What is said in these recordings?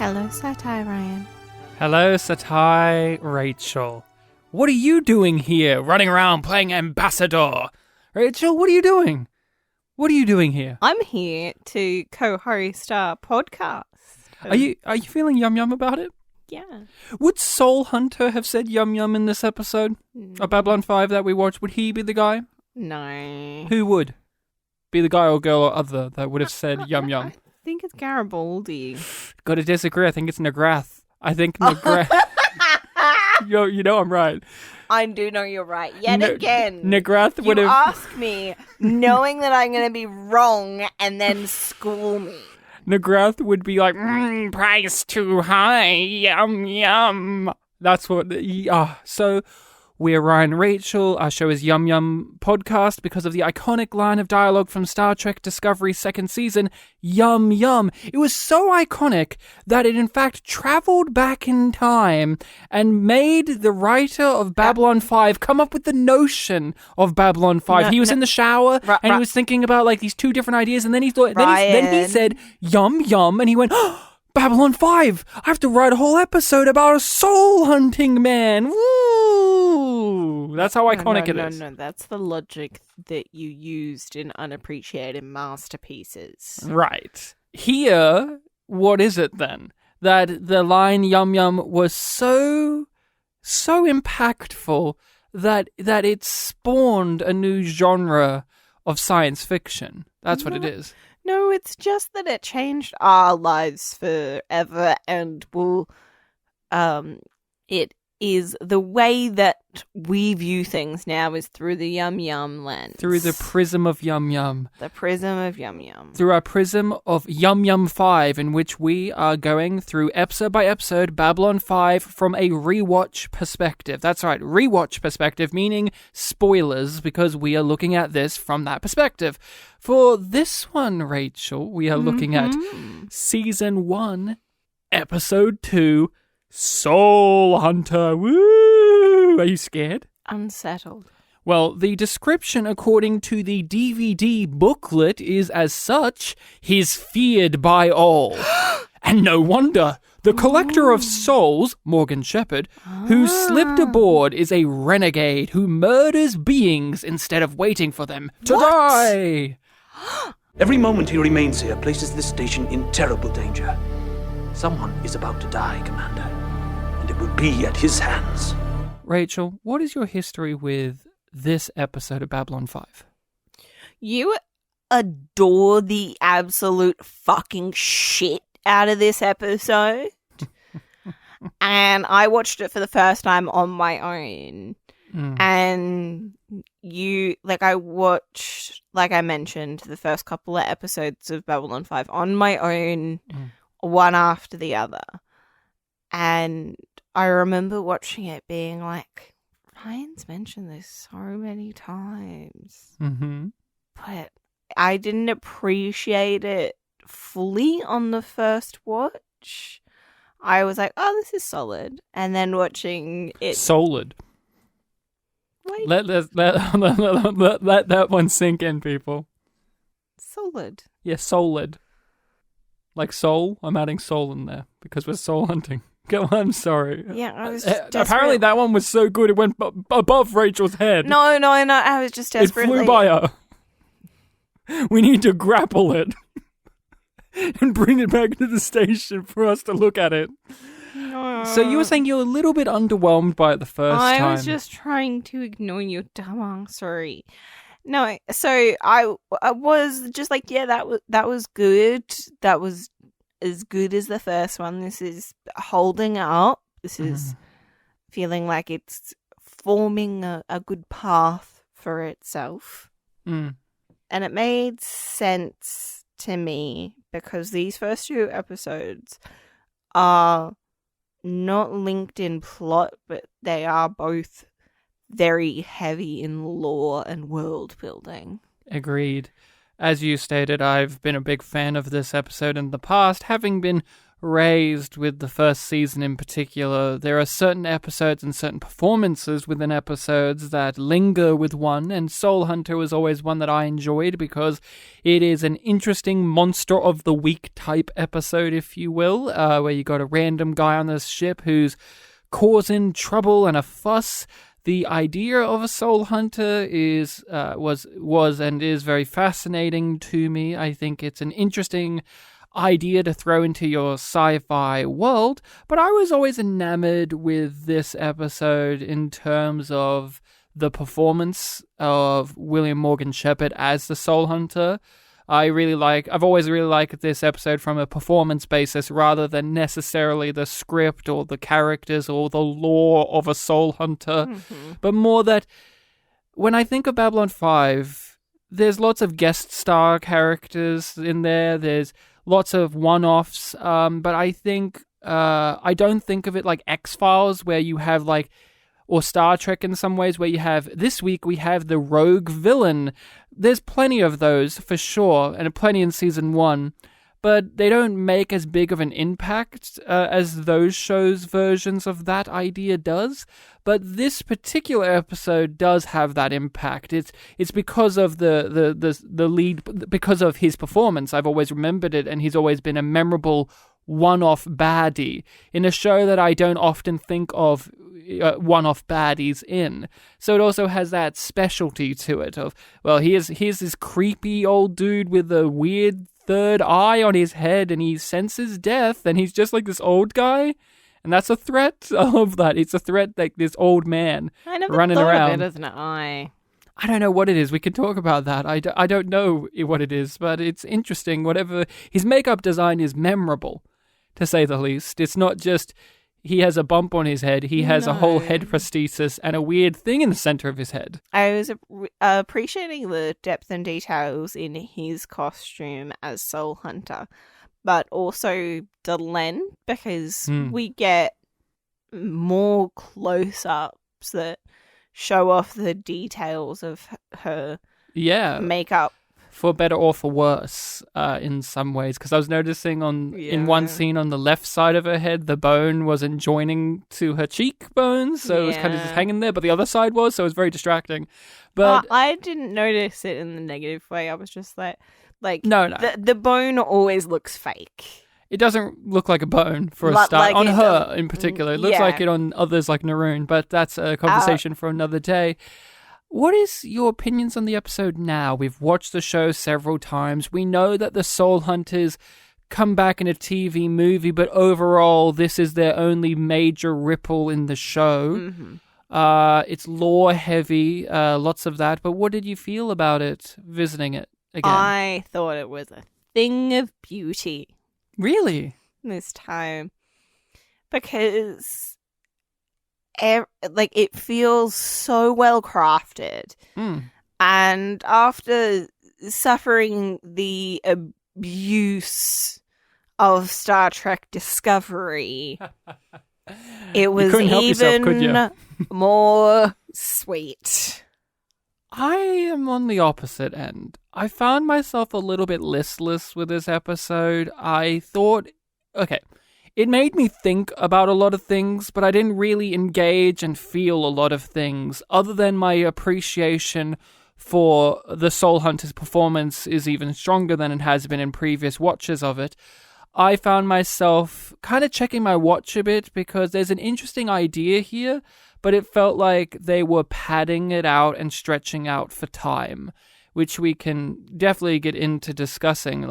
Hello, Satire Ryan. Hello, Satire Rachel. What are you doing here, running around playing ambassador? Rachel, what are you doing? What are you doing here? I'm here to co-host our podcast. Are you feeling yum yum about it? Yeah. Would Soul Hunter have said yum yum in this episode of Babylon 5 that we watched? Would he be the guy? No. Who would be the guy or girl or other that would have said yum yum? I think it's Garibaldi. Gotta disagree. I think it's Nagrath. I think Nagrath. You know I'm right. I do know you're right. Yet again. Nagrath would have... You ask me knowing that I'm going to be wrong and then school me. Nagrath would be like, price too high, yum yum. That's what... So, we're Ryan and Rachel. Our show is YumYumPodcast because of the iconic line of dialogue from Star Trek Discovery's second season, Yum Yum. It was so iconic that it in fact traveled back in time and made the writer of Babylon 5 come up with the notion of Babylon 5. He was in the shower and he was thinking about like these two different ideas, and then he thought, then he said Yum Yum, and he went, oh, Babylon 5! I have to write a whole episode about a soul hunting man! Woo! That's how iconic it is. No, that's the logic that you used in unappreciated masterpieces. Right. Here, what is it then? That the line Yum Yum was so impactful that it spawned a new genre of science fiction. That's what it is. No, it's just that it changed our lives forever, and it is the way that we view things now is through the Yum Yum lens. Through the prism of Yum Yum. The prism of Yum Yum. Through our prism of Yum Yum 5, in which we are going through episode by episode Babylon 5 from a rewatch perspective. That's right, rewatch perspective, meaning spoilers, because we are looking at this from that perspective. For this one, Rachel, we are looking at Season 1, Episode 2, Soul Hunter. Woo! Are you scared? Unsettled. Well, the description according to the DVD booklet is as such: he's feared by all. And no wonder. The collector of souls, Morgan Shepherd, who slipped aboard, is a renegade who murders beings instead of waiting for them to die. Every moment he remains here places this station in terrible danger. Someone is about to die, Commander, and it will be at his hands. Rachel, what is your history with this episode of Babylon 5? You adore the absolute fucking shit out of this episode. And I watched it for the first time on my own. And I watched, like I mentioned, the first couple of episodes of Babylon 5 on my own, one after the other. And I remember watching it being like, Ryan's mentioned this so many times. But I didn't appreciate it fully on the first watch. I was like, oh, this is solid. And then watching it... Solid. Wait. Let that one sink in, people. Solid. Yeah, solid. Like soul? I'm adding soul in there because we're soul hunting. Go on, I'm sorry. Yeah, I was apparently that one was so good it went above Rachel's head. No, I was just desperately... It flew by her. We need to grapple it and bring it back to the station for us to look at it. So you were saying you were a little bit underwhelmed by it the first time. I was just trying to ignore your dumbass. No, so I was just like, yeah, that was good. That was as good as the first one. This is holding up. This is feeling like it's forming a good path for itself. And it made sense to me because these first two episodes are not linked in plot, but they are both very heavy in lore and world building. Agreed. As you stated, I've been a big fan of this episode in the past, having been raised with the first season in particular. There are certain episodes and certain performances within episodes that linger with one, and Soul Hunter was always one that I enjoyed because it is an interesting monster of the week type episode, if you will, where you got a random guy on this ship who's causing trouble and a fuss. The idea of a soul hunter was and is very fascinating to me. I think it's an interesting idea to throw into your sci-fi world, but I was always enamored with this episode in terms of the performance of William Morgan Shepherd as the soul hunter. I've always really liked this episode from a performance basis rather than necessarily the script or the characters or the lore of a soul hunter, but more that when I think of Babylon 5, there's lots of guest star characters in there. There's lots of one-offs, but I think I don't think of it like X-Files where you have like, or Star Trek in some ways where you have, this week we have the rogue villain. There's plenty of those for sure, and plenty in season 1, but they don't make as big of an impact as those shows' versions of that idea does. But this particular episode does have that impact. It's because of the lead, because of his performance. I've always remembered it, and he's always been a memorable one-off baddie in a show that I don't often think of one-off baddies in. So it also has that specialty to it of, well, here's this creepy old dude with a weird third eye on his head, and he senses death, and he's just like this old guy. And that's a threat. I love that. It's a threat, like this old man running around. Of it as an eye. I don't know what it is. We can talk about that. I don't know what it is, but it's interesting. Whatever. His makeup design is memorable, to say the least. It's not just he has a bump on his head. He has a whole head prosthesis and a weird thing in the center of his head. I was appreciating the depth and details in his costume as Soul Hunter, but also Delenn, because we get more close-ups that show off the details of her makeup. For better or for worse, in some ways. Because I was noticing in one scene on the left side of her head, the bone wasn't joining to her cheekbones, so it was kind of just hanging there, but the other side was, so it was very distracting. But I didn't notice it in the negative way. I was just like no. The bone always looks fake. It doesn't look like a bone for a start. Like on her in particular. It looks like it on others like Naroon, but that's a conversation for another day. What is your opinions on the episode now? We've watched the show several times. We know that the Soul Hunters come back in a TV movie, but overall, this is their only major ripple in the show. It's lore heavy, lots of that. But what did you feel about it, visiting it again? I thought it was a thing of beauty. Really? This time. Because it feels so well crafted, and after suffering the abuse of Star Trek Discovery, it was even more sweet. I am on the opposite end. I found myself a little bit listless with this episode. I thought, it made me think about a lot of things, but I didn't really engage and feel a lot of things, other than my appreciation for the Soul Hunter's performance is even stronger than it has been in previous watches of it. I found myself kind of checking my watch a bit because there's an interesting idea here, but it felt like they were padding it out and stretching out for time, which we can definitely get into discussing.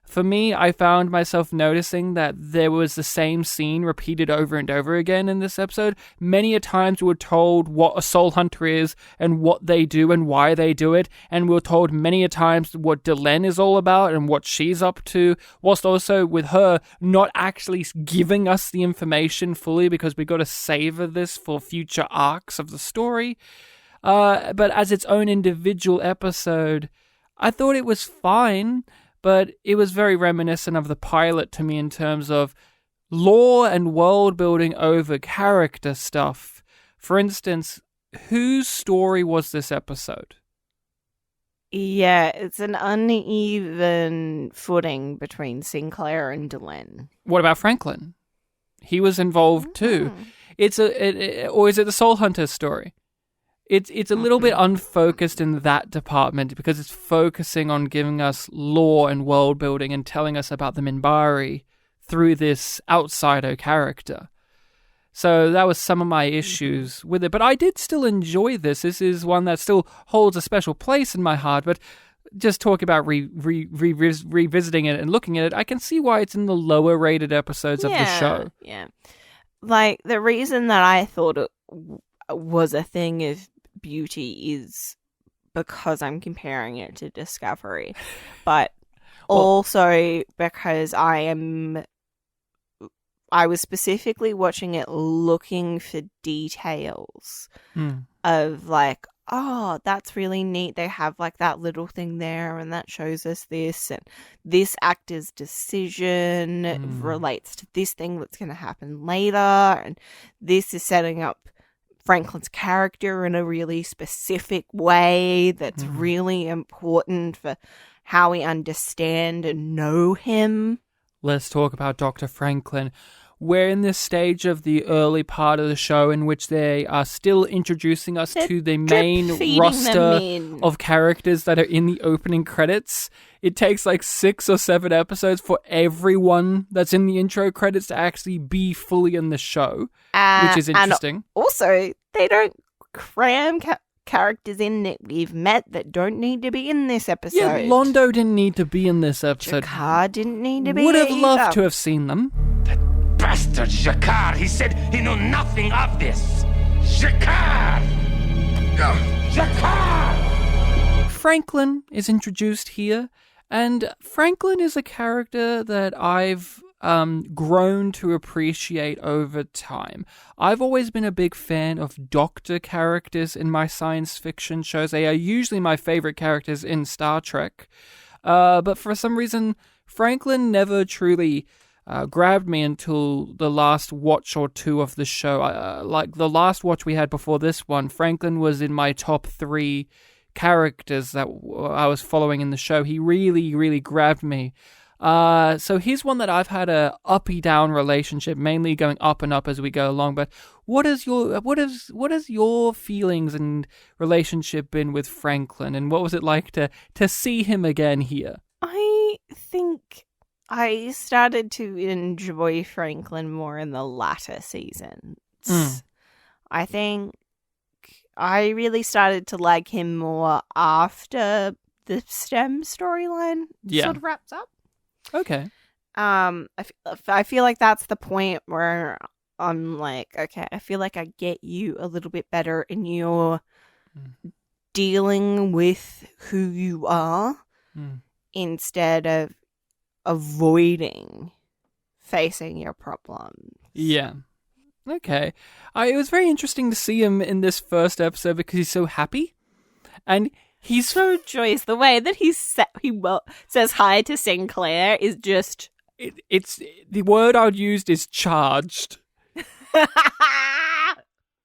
For me, I found myself noticing that there was the same scene repeated over and over again in this episode. Many a times we were told what a soul hunter is and what they do and why they do it. And we were told many a times what Delenn is all about and what she's up to, whilst also with her not actually giving us the information fully because we got to savor this for future arcs of the story. But as its own individual episode, I thought it was fine. But it was very reminiscent of the pilot to me in terms of lore and world building over character stuff. For instance, whose story was this episode? Yeah, it's an uneven footing between Sinclair and Delenn. What about Franklin? He was involved too. It's or is it the Soul Hunter story? It's a little bit unfocused in that department because it's focusing on giving us lore and world building and telling us about the Mbryo through this outsider character. So that was some of my issues with it. But I did still enjoy this. This is one that still holds a special place in my heart. But just talking about revisiting it and looking at it, I can see why it's in the lower rated episodes of the show. Yeah. Like, the reason that I thought it was a thing of beauty is because I'm comparing it to Discovery. But also because I was specifically watching it looking for details of like, oh, that's really neat. They have like that little thing there and that shows us this, and this actor's decision relates to this thing that's going to happen later, and this is setting up Franklin's character in a really specific way that's really important for how we understand and know him. Let's talk about Dr. Franklin. We're in this stage of the early part of the show in which they are still introducing us to the main roster of characters that are in the opening credits. It takes like 6 or 7 episodes for everyone that's in the intro credits to actually be fully in the show, which is interesting. And also, they don't cram characters in that we've met that don't need to be in this episode. Yeah, Londo didn't need to be in this episode. Jakar didn't need to be. Would have loved to have seen them. Bastard Jakar! He said he knew nothing of this! Jakar! Jakar! Franklin is introduced here, and Franklin is a character that I've grown to appreciate over time. I've always been a big fan of doctor characters in my science fiction shows. They are usually my favorite characters in Star Trek. But for some reason, Franklin never truly grabbed me until the last watch or two of the show. Like the last watch we had before this one, Franklin was in my top 3 characters that I was following in the show. He really, really grabbed me. So he's one that I've had a uppy-down relationship, mainly going up and up as we go along. But what is your feelings and relationship been with Franklin, and what was it like to see him again here? I think I started to enjoy Franklin more in the latter seasons. I think I really started to like him more after the STEM storyline sort of wraps up. Okay. I feel like that's the point where I'm like, okay, I feel like I get you a little bit better and you're dealing with who you are instead of avoiding facing your problems. Yeah. Okay. It was very interesting to see him in this first episode because he's so happy. And he's so joyous. The way that he says hi to Sinclair is just... It's the word I'd used is charged.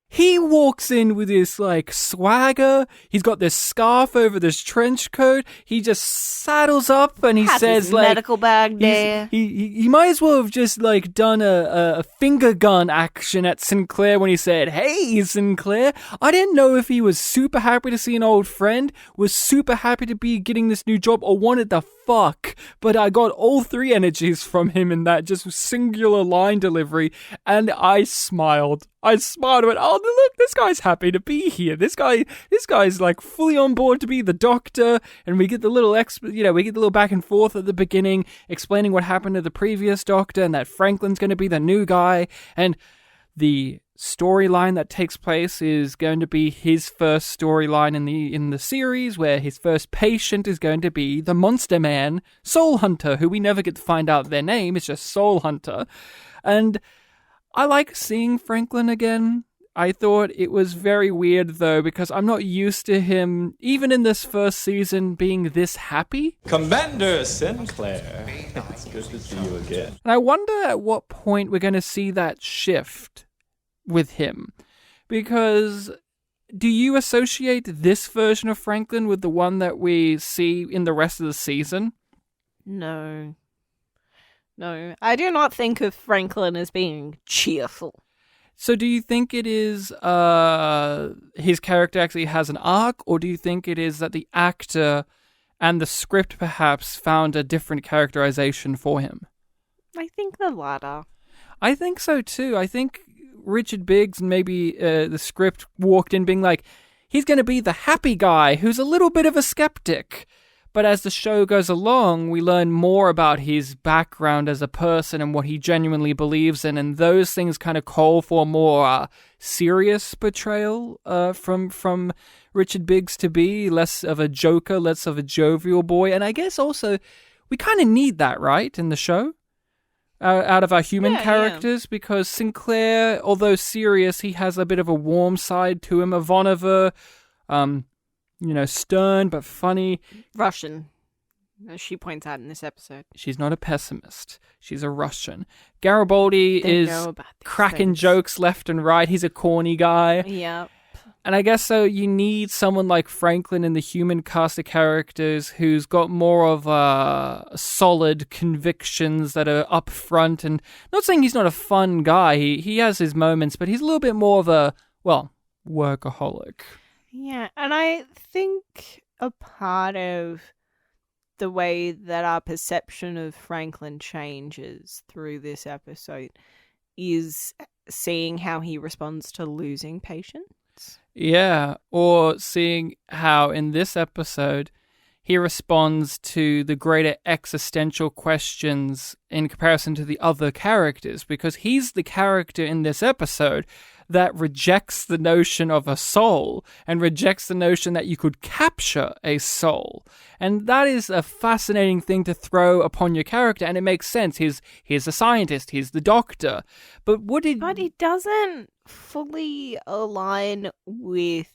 He walks in with this, like, swagger. He's got this scarf over this trench coat. He just saddles up and he says, his like... medical bag there. He might as well have just, like, done a finger gun action at Sinclair when he said, "Hey, Sinclair." I didn't know if he was super happy to see an old friend, was super happy to be getting this new job, or wanted the fuck. But I got all 3 energies from him in that just singular line delivery, and I smiled. I smiled and went, "Oh, look, this guy's happy to be here. This guy's like fully on board to be the doctor." And we get the little we get the little back and forth at the beginning, explaining what happened to the previous doctor and that Franklin's going to be the new guy. And the storyline that takes place is going to be his first storyline in the series, where his first patient is going to be the Monster Man, Soul Hunter, who we never get to find out their name. It's just Soul Hunter. And I like seeing Franklin again. I thought it was very weird, though, because I'm not used to him, even in this first season, being this happy. Commander Sinclair, it's good to see you again. And I wonder at what point we're going to see that shift with him. Because do you associate this version of Franklin with the one that we see in the rest of the season? No. No, I do not think of Franklin as being cheerful. So do you think it is his character actually has an arc, or do you think it is that the actor and the script perhaps found a different characterization for him? I think the latter. I think so too. I think Richard Biggs and maybe the script walked in being like, he's going to be the happy guy who's a little bit of a skeptic. But as the show goes along, we learn more about his background as a person and what he genuinely believes in, and those things kind of call for more serious portrayal from Richard Biggs to be less of a joker, less of a jovial boy. And I guess also we kind of need that, right, in the show? Out of our human characters, because Sinclair, although serious, he has a bit of a warm side to him. Ivanova, stern but funny. Russian, as she points out in this episode. She's not a pessimist. She's a Russian. Garibaldi is cracking jokes left and right. He's a corny guy. Yep. And I guess so you need someone like Franklin in the human cast of characters who's got more of solid convictions that are up front. And not saying he's not a fun guy. He has his moments, but he's a little bit more of a, workaholic. Yeah, and I think a part of the way that our perception of Franklin changes through this episode is seeing how he responds to losing patience. Yeah, or seeing how in this episode he responds to the greater existential questions in comparison to the other characters, because he's the character in this episode that rejects the notion of a soul and rejects the notion that you could capture a soul. And that is a fascinating thing to throw upon your character, and it makes sense. He's a scientist, he's the doctor. But it doesn't fully align with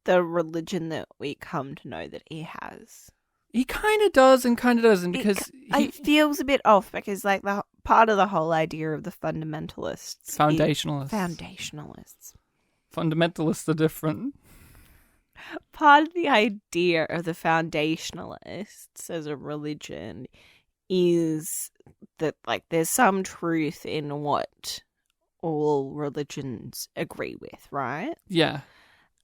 the religion that we come to know that he has. He kind of does and kind of doesn't, because it feels a bit off, because the part of the whole idea of the fundamentalists, fundamentalists are different. Part of the idea of the foundationalists as a religion is that there's some truth in what all religions agree with, right? Yeah.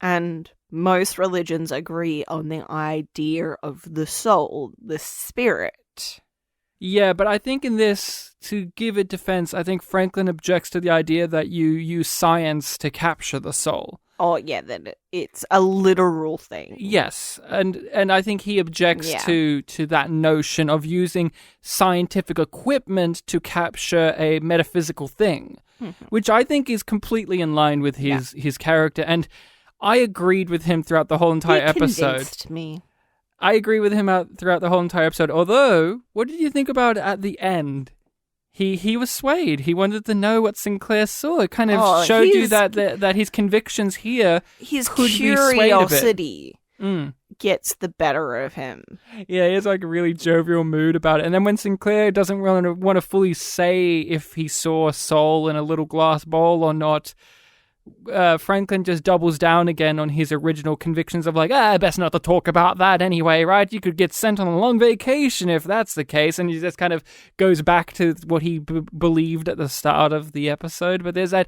And most religions agree on the idea of the soul, the spirit. Yeah, but I think in this, to give it defense, I think Franklin objects to the idea that you use science to capture the soul. Oh, yeah, that it's a literal thing. Yes, and I think he objects to that notion of using scientific equipment to capture a metaphysical thing, which I think is completely in line with his character. And I agreed with him throughout the whole entire episode. Convinced me. I agree with him throughout the whole entire episode. Although, what did you think about at the end? He was swayed. He wanted to know what Sinclair saw. It kind of showed you that his convictions here could be swayed a bit. Gets the better of him. Yeah, he has a really jovial mood about it. And then when Sinclair doesn't really want to fully say if he saw a soul in a little glass bowl or not, Franklin just doubles down again on his original convictions of best not to talk about that anyway, right? You could get sent on a long vacation if that's the case. And he just kind of goes back to what he believed at the start of the episode. But there's that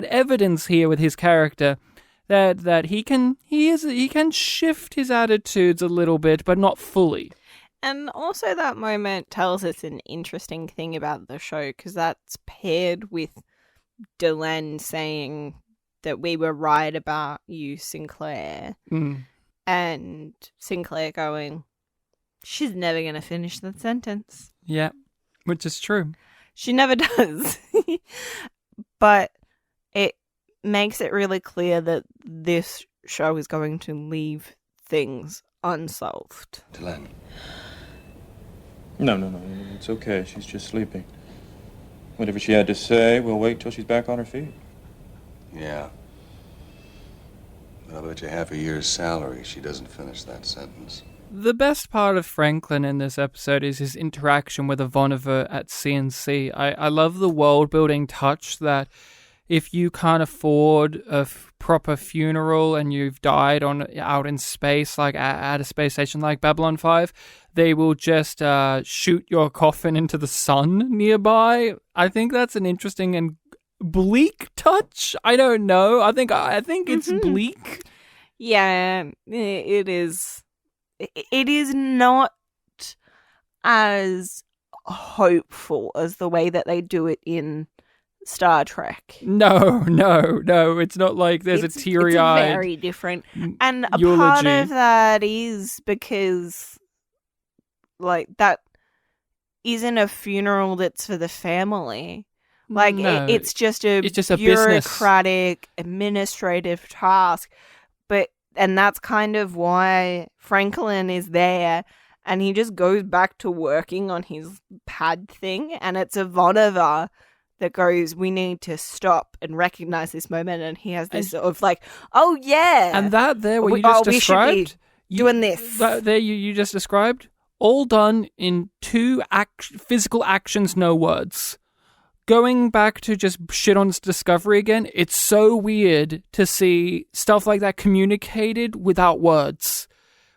evidence here with his character that he can shift his attitudes a little bit, but not fully. And also that moment tells us an interesting thing about the show, because that's paired with Delenn saying that we were right about you, Sinclair. And Sinclair going, she's never going to finish that sentence. Yeah, which is true. She never does. But it makes it really clear that this show is going to leave things unsolved. Delenn. No. It's okay. She's just sleeping. Whatever she had to say, we'll wait till she's back on her feet. Yeah. But I'll bet you half a year's salary she doesn't finish that sentence. The best part of Franklin in this episode is his interaction with Ivanova at CNC. I love the world-building touch that if you can't afford a proper funeral and you've died out in space, like at a space station like Babylon 5, they will just shoot your coffin into the sun nearby. I think that's an interesting and bleak touch. I don't know. I think it's bleak. Yeah, it is. It is not as hopeful as the way that they do it in Star Trek. No. It's not like there's a teary-eyed. It's very different. And a eulogy. part of that is because, like, that isn't a funeral that's for the family. Like, No, it's just a business. bureaucratic, administrative task. And that's kind of why Franklin is there. And he just goes back to working on his pad thing. And it's Ivanova that goes, we need to stop and recognize this moment. And he has this sort of like, oh, yeah. And that there, what you just described. We should be doing this. That there you just described, all done in two physical actions, no words. Going back to just shit on Discovery again, it's so weird to see stuff like that communicated without words.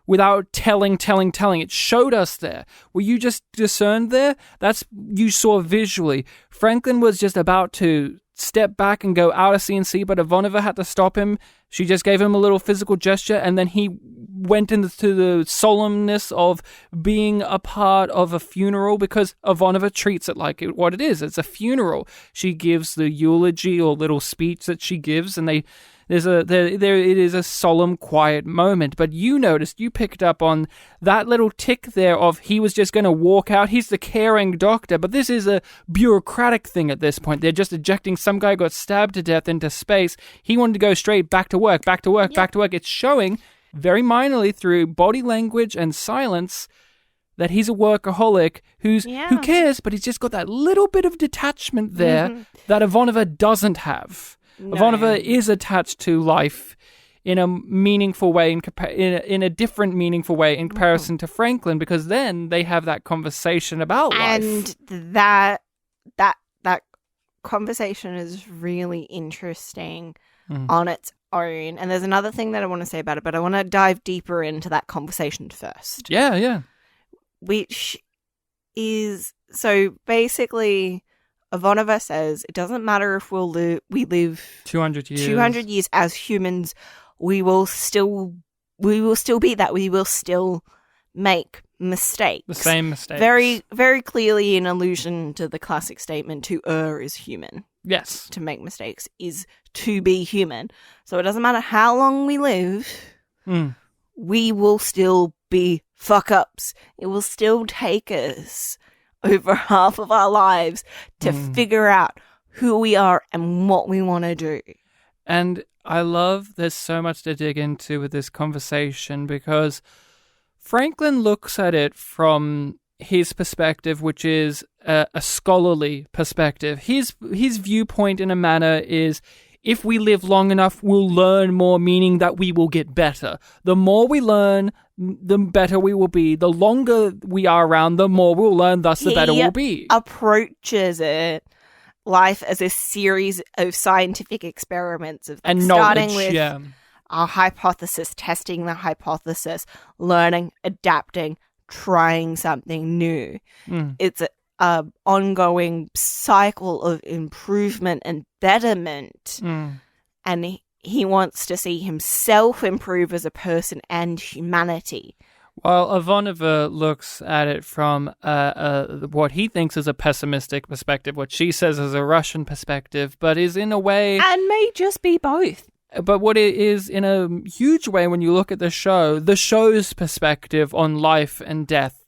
Without telling. It showed us there. What you just discerned there, that's you saw visually. Franklin was just about to step back and go out of CNC, but Ivanova had to stop him. She just gave him a little physical gesture, and then he went into the solemnness of being a part of a funeral, because Ivanova treats it like what it is. It's a funeral. She gives the eulogy or little speech that she gives, and it is a solemn, quiet moment. But you picked up on that little tick there of he was just going to walk out. He's the caring doctor, but this is a bureaucratic thing at this point. They're just ejecting some guy who got stabbed to death into space. He wanted to go straight back to work. It's showing very minorly through body language and silence that he's a workaholic who cares, but he's just got that little bit of detachment there that Ivanova doesn't have. No. Ivanova is attached to life in a meaningful way, in a different meaningful way in comparison to Franklin, because then they have that conversation about life. And that conversation is really interesting on its own. And there's another thing that I want to say about it, but I want to dive deeper into that conversation first. Yeah. Which is, so basically, Ivanova says, it doesn't matter if we live 200 years as humans, we will still be that. We will still make mistakes. The same mistakes. Very, very clearly an allusion to the classic statement, to err is human. Yes. To make mistakes is to be human. So it doesn't matter how long we live, we will still be fuck-ups. It will still take us over half of our lives to figure out who we are and what we want to do. And I love there's so much to dig into with this conversation, because Franklin looks at it from his perspective, which is a scholarly perspective. His viewpoint in a manner is, if we live long enough, we'll learn more, meaning that we will get better. The more we learn, the better we will be. The longer we are around, the more we'll learn, thus the better we'll be. Approaches life as a series of scientific experiments of and starting knowledge, with our hypothesis, testing the hypothesis, learning, adapting, trying something new. It's a ongoing cycle of improvement and betterment. And he wants to see himself improve as a person and humanity. While Ivanova looks at it from what he thinks is a pessimistic perspective, what she says is a Russian perspective, but is in a way... And may just be both. But what it is in a huge way when you look at the show's perspective on life and death.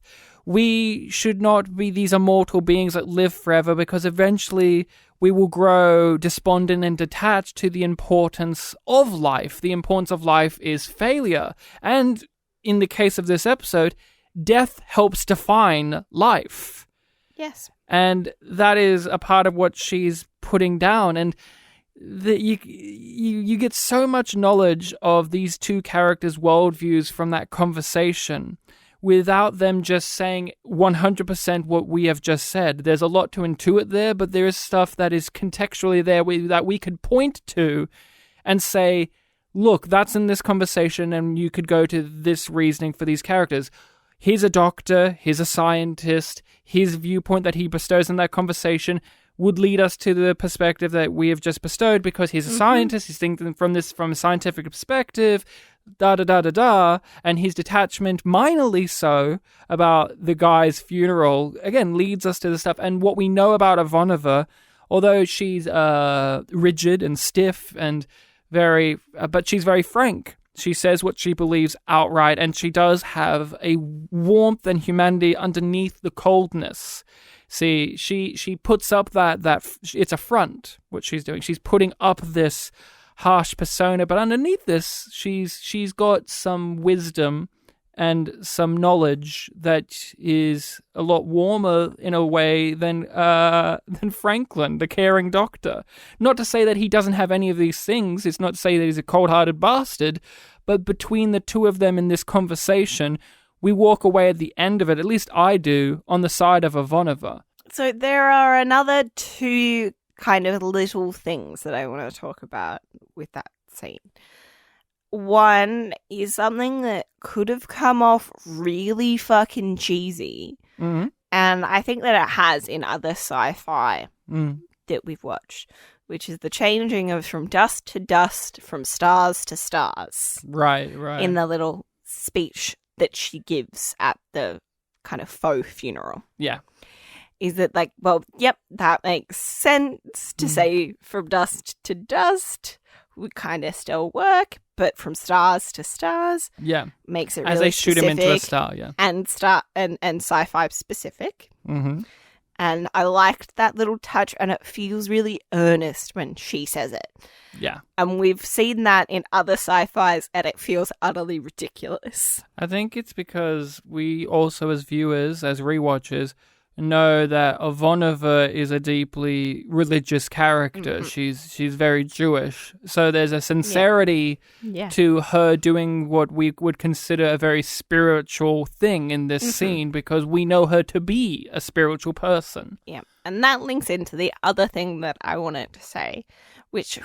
We should not be these immortal beings that live forever, because eventually we will grow despondent and detached to the importance of life. The importance of life is failure. And in the case of this episode, death helps define life. Yes. And that is a part of what she's putting down. And you get so much knowledge of these two characters' worldviews from that conversation, without them just saying 100% what we have just said. There's a lot to intuit there, but there is stuff that is contextually there that we could point to and say, look, that's in this conversation, and you could go to this reasoning for these characters. Here's a doctor, here's a scientist, his viewpoint that he bestows in that conversation would lead us to the perspective that we have just bestowed because he's a scientist, he's thinking from a scientific perspective, da-da-da-da-da, and his detachment, minorly so, about the guy's funeral, again, leads us to the stuff. And what we know about Ivanova, although she's rigid and stiff and but she's very frank. She says what she believes outright, and she does have a warmth and humanity underneath the coldness. See, she puts up that it's a front, what she's doing. She's putting up this harsh persona, but underneath this, she's got some wisdom and some knowledge that is a lot warmer in a way than Franklin, the caring doctor. Not to say that he doesn't have any of these things. It's not to say that he's a cold-hearted bastard, but between the two of them in this conversation, we walk away at the end of it, at least I do, on the side of Ivanova. So there are another two kind of little things that I want to talk about with that scene. One is something that could have come off really fucking cheesy. Mm-hmm. And I think that it has in other sci-fi that we've watched, which is the changing of from dust to dust, from stars to stars. Right. In the little speech that she gives at the kind of faux funeral. Yeah. Is that like, well, yep, that makes sense to say from dust to dust would kind of still work, but from stars to stars, makes it really as they shoot him into a specific star, and sci-fi specific. Mm-hmm. And I liked that little touch, and it feels really earnest when she says it. Yeah. And we've seen that in other sci-fis, and it feels utterly ridiculous. I think it's because we also, as viewers, as rewatchers, know that Ivanova is a deeply religious character. Mm-hmm. She's very Jewish. So there's a sincerity to her doing what we would consider a very spiritual thing in this scene, because we know her to be a spiritual person. Yeah. And that links into the other thing that I wanted to say, which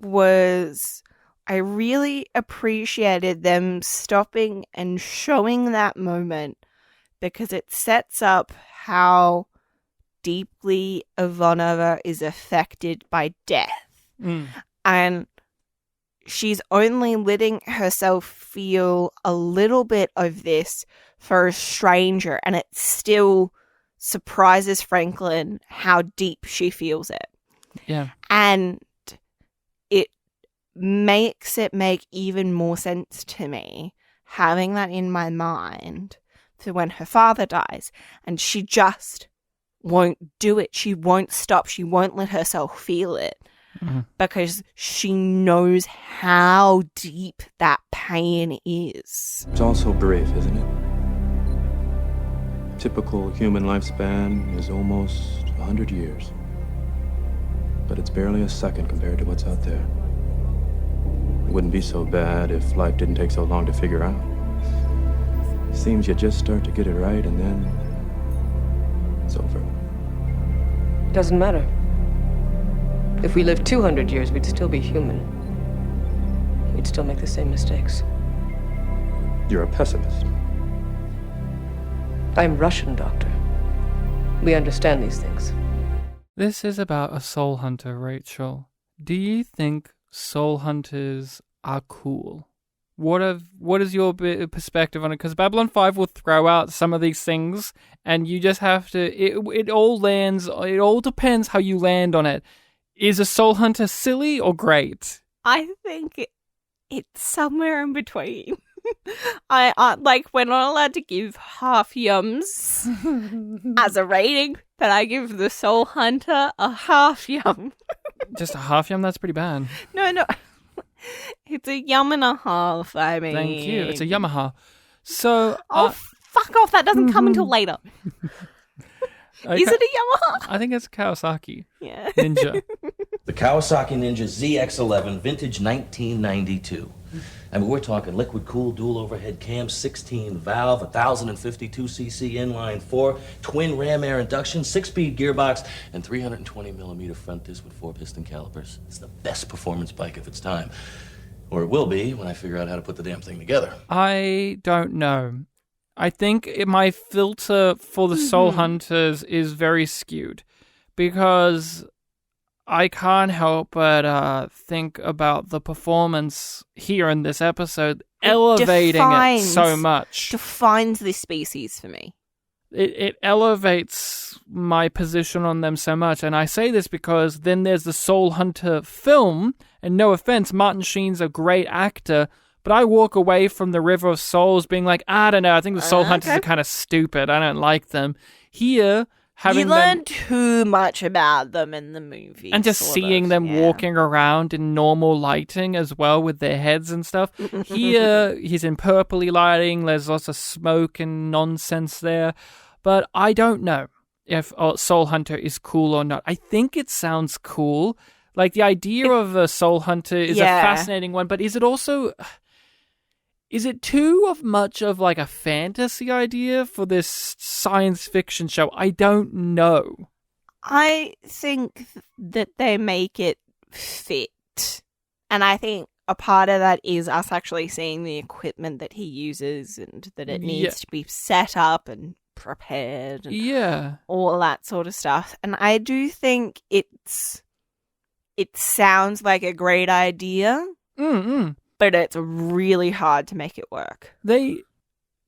was I really appreciated them stopping and showing that moment, because it sets up how deeply Ivanova is affected by death. And she's only letting herself feel a little bit of this for a stranger, and it still surprises Franklin how deep she feels it. Yeah. And it makes it make even more sense to me, having that in my mind, for when her father dies, and she just won't do it. She won't stop. She won't let herself feel it, because she knows how deep that pain is. It's also brief, isn't it? Typical human lifespan is almost 100 years. But it's barely a second compared to what's out there. It wouldn't be so bad if life didn't take so long to figure out. Seems you just start to get it right, and then it's over. Doesn't matter. If we lived 200 years, we'd still be human. We'd still make the same mistakes. You're a pessimist. I'm Russian, Doctor. We understand these things. This is about a soul hunter, Rachel. Do you think soul hunters are cool? What is your perspective on it? Because Babylon 5 will throw out some of these things, and you just have to... It all lands... It all depends how you land on it. Is a soul hunter silly or great? I think it's somewhere in between. I like, we're not allowed to give half yums as a rating, but I give the soul hunter a half yum. Just a half yum? That's pretty bad. No. It's a yum and a half, I mean. Thank you. It's a Yamaha. So... fuck off. That doesn't come until later. Okay. Is it a Yamaha? I think it's a Kawasaki. Yeah. Ninja. The Kawasaki Ninja ZX11, vintage 1992. I mean, we're talking liquid-cooled dual overhead cam, 16-valve, 1,052cc inline 4, twin ram air induction, 6-speed gearbox, and 320mm front disc with 4-piston calipers. It's the best performance bike of its time. Or it will be when I figure out how to put the damn thing together. I don't know. I think my filter for the Soul Hunters is very skewed because I can't help but think about the performance here in this episode, elevating it so much. Defines this species for me. It elevates my position on them so much. And I say this because then there's the Soul Hunter film, and no offense, Martin Sheen's a great actor, but I walk away from the River of Souls being like, I don't know, I think the Soul Hunters are kind of stupid. I don't like them. Here, having you learn too much about them in the movie. And just seeing them walking around in normal lighting as well with their heads and stuff. Here, he's in purpley lighting. There's lots of smoke and nonsense there. But I don't know if Soul Hunter is cool or not. I think it sounds cool. Like, the idea of a Soul Hunter is a fascinating one, but is it also... Is it too much of like a fantasy idea for this science fiction show? I don't know. I think that they make it fit. And I think a part of that is us actually seeing the equipment that he uses and that it needs to be set up and prepared and all that sort of stuff. And I do think it sounds like a great idea. But it's really hard to make it work. They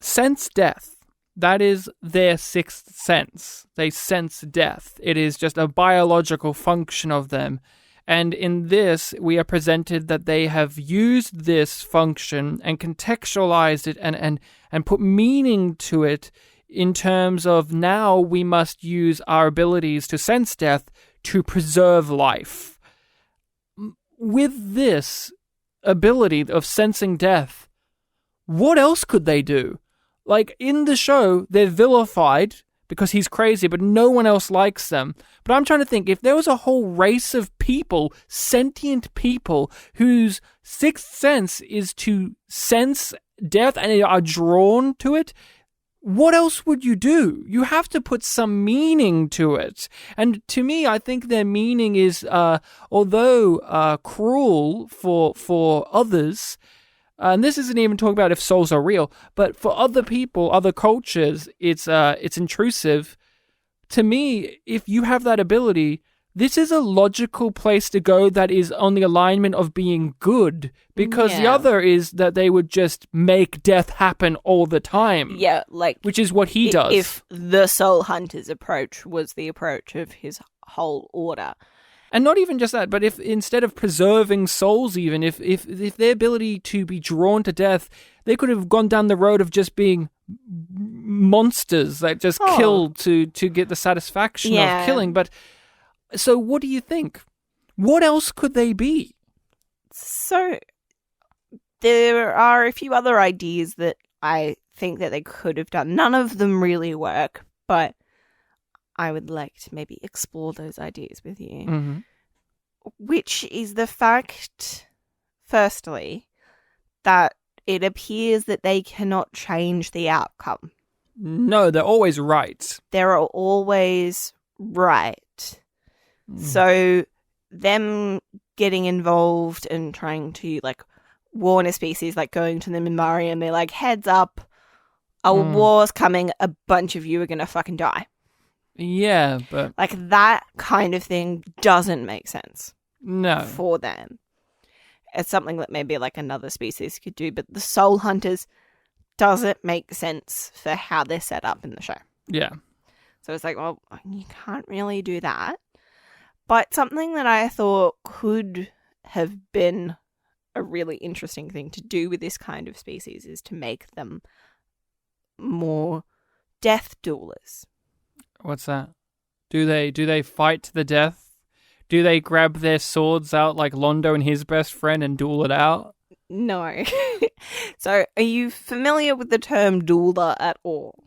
sense death. That is their sixth sense. They sense death. It is just a biological function of them. And in this, we are presented that they have used this function and contextualized it and put meaning to it in terms of now we must use our abilities to sense death to preserve life. With this ability of sensing death, what else could they do? Like, in the show, they're vilified because he's crazy, but no one else likes them. But I'm trying to think, if there was a whole race of people, sentient people, whose sixth sense is to sense death and are drawn to it, what else would you do? You have to put some meaning to it. And to me, I think their meaning is, although cruel for others, and this isn't even talking about if souls are real, but for other people, other cultures, it's intrusive. To me, if you have that ability, this is a logical place to go that is on the alignment of being good, because the other is that they would just make death happen all the time. Yeah, like... Which is what he does. If the Soul Hunter's approach was the approach of his whole order. And not even just that, but if instead of preserving souls even, if their ability to be drawn to death, they could have gone down the road of just being monsters that just kill to get the satisfaction of killing. But... So what do you think? What else could they be? So there are a few other ideas that I think that they could have done. None of them really work, but I would like to maybe explore those ideas with you. Mm-hmm. Which is the fact, firstly, that it appears that they cannot change the outcome. No, they're always right. They're always right. So them getting involved and trying to, like, warn a species, like going to them in Mbryo and they're like, heads up, a war's coming, a bunch of you are going to fucking die. Yeah, but... Like, that kind of thing doesn't make sense. No. For them. It's something that maybe, like, another species could do, but the Soul Hunters doesn't make sense for how they're set up in the show. Yeah. So it's like, well, you can't really do that. But something that I thought could have been a really interesting thing to do with this kind of species is to make them more death duelers. What's that? Do they fight to the death? Do they grab their swords out like Londo and his best friend and duel it out? No. So, are you familiar with the term dueler at all?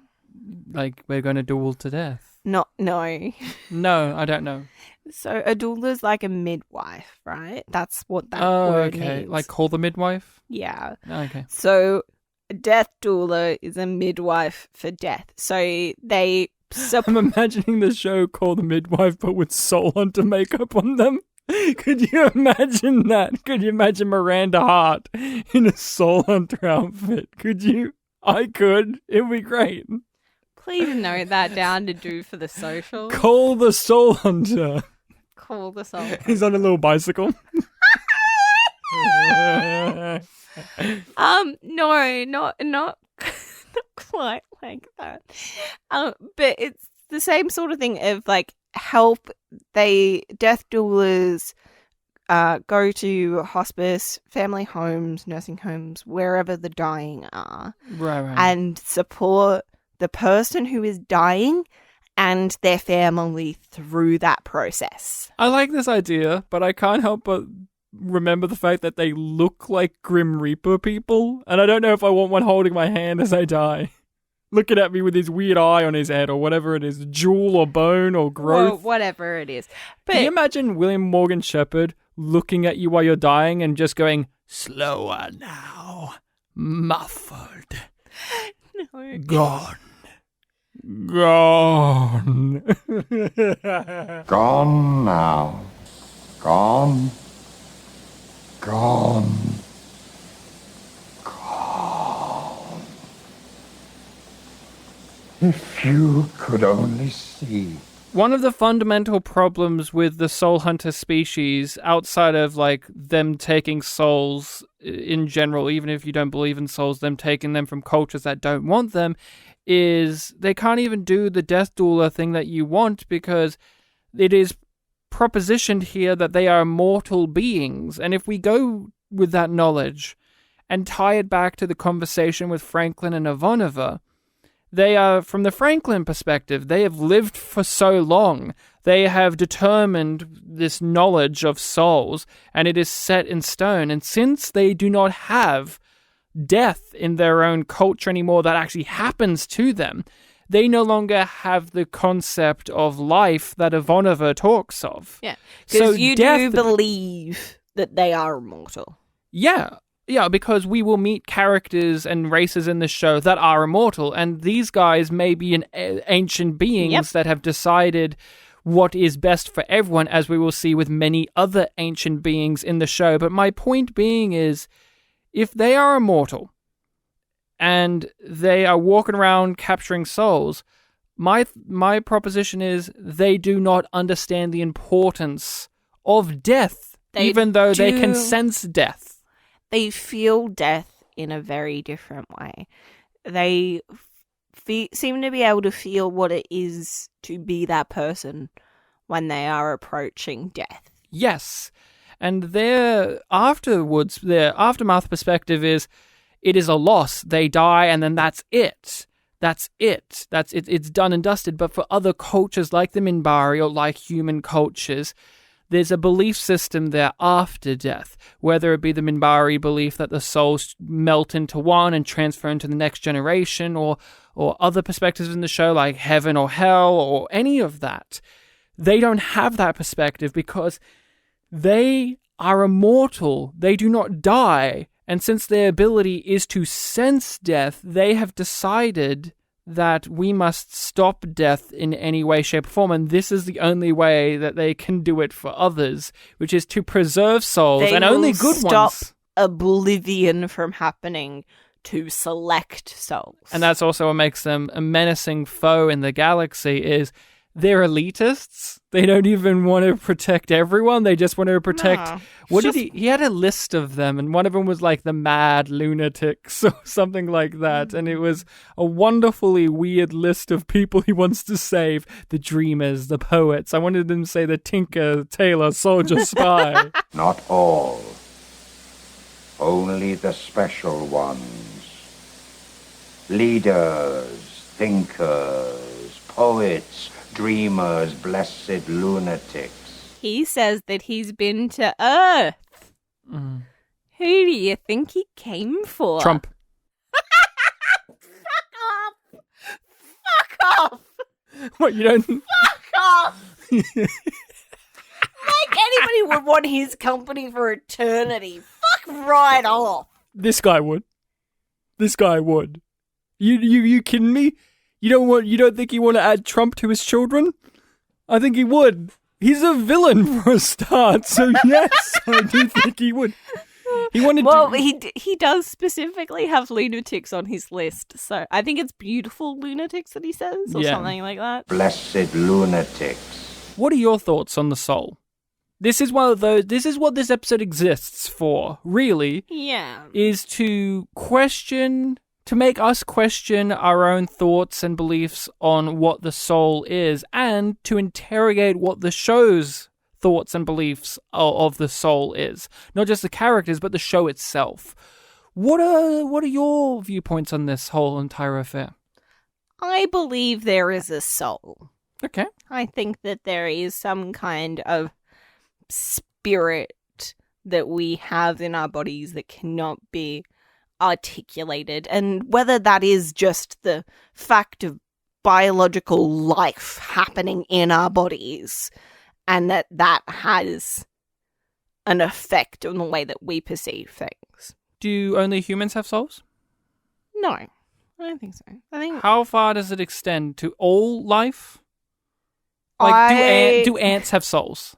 Like, we're going to duel to death? No. No, I don't know. So a doula's like a midwife, right? That's what that word means. Like call the midwife? Yeah. Okay. So a death doula is a midwife for death. So they... I'm imagining the show Call the Midwife, but with Soul Hunter makeup on them. Could you imagine that? Could you imagine Miranda Hart in a Soul Hunter outfit? Could you? I could. It'd be great. Please note that down to do for the social. Call the Soul Hunter. Call the soul. He's on a little bicycle. No, not quite like that. But it's the same sort of thing of like help. Death doulas go to hospice, family homes, nursing homes, wherever the dying are, Right. and support the person who is dying and their family through that process. I like this idea, but I can't help but remember the fact that they look like Grim Reaper people, and I don't know if I want one holding my hand as I die. Looking at me with his weird eye on his head or whatever it is, jewel or bone or growth. Or whatever it is. But Can you imagine William Morgan Shepherd looking at you while you're dying and just going, slower now, muffled, no. gone, gone. Gone now. Gone. Gone. Gone. If you could only see. One of the fundamental problems with the soul hunter species, outside of like them taking souls in general, even if you don't believe in souls, them taking them from cultures that don't want them, is they can't even do the death doula thing that you want, because it is propositioned here that they are mortal beings. And if we go with that knowledge and tie it back to the conversation with Franklin and Ivanova, they are, from the Franklin perspective, they have lived for so long. They have determined this knowledge of souls, and it is set in stone. And since they do not have death in their own culture anymore that actually happens to them, they no longer have the concept of life that Ivanova talks of. Yeah, because So you death- do believe that they are immortal. Yeah, because we will meet characters and races in the show that are immortal, and these guys may be ancient beings that have decided what is best for everyone, as we will see with many other ancient beings in the show. But my point being is, if they are immortal and they are walking around capturing souls, my proposition is they do not understand the importance of death, even though they can sense death. They feel death in a very different way. They seem to be able to feel what it is to be that person when they are approaching death. Yes. And their aftermath perspective is, it is a loss. They die and then that's it. That's it. It's done and dusted. But for other cultures like the Mbryo, like human cultures, there's a belief system there after death, whether it be the Minbari belief that the souls melt into one and transfer into the next generation, or other perspectives in the show like heaven or hell or any of that. They don't have that perspective because they are immortal. They do not die. And since their ability is to sense death, they have decided that we must stop death in any way, shape, or form, and this is the only way that they can do it for others, which is to preserve souls, and only good stop ones. Oblivion from happening to select souls. And that's also what makes them a menacing foe in the galaxy, is they're elitists. They don't even want to protect everyone. They just want to protect... He had a list of them, and one of them was like the mad lunatics or something like that. And it was a wonderfully weird list of people he wants to save. The dreamers, the poets. I wanted them to say the tinker, tailor, soldier, spy. Not all. Only the special ones. Leaders, thinkers, poets, dreamers, blessed lunatics. He says that he's been to Earth. Mm. Who do you think he came for? Trump. Fuck off! What, you don't... Fuck off! Like anybody would want his company for eternity. Fuck right off. This guy would. You kidding me? You don't think he want to add Trump to his children? I think he would. He's a villain for a start, so yes, I do think he would. He does specifically have lunatics on his list, so I think it's beautiful lunatics that he says, or something like that. Blessed lunatics. What are your thoughts on the soul? This is what this episode exists for, really. Yeah. Is to make us question our own thoughts and beliefs on what the soul is, and to interrogate what the show's thoughts and beliefs of the soul is. Not just the characters, but the show itself. What are your viewpoints on this whole entire affair? I believe there is a soul. Okay. I think that there is some kind of spirit that we have in our bodies that cannot be articulated, and whether that is just the fact of biological life happening in our bodies, and that has an effect on the way that we perceive things. Do only humans have souls? No, I don't think so. I think How far does it extend to all life? Like, do ants have souls?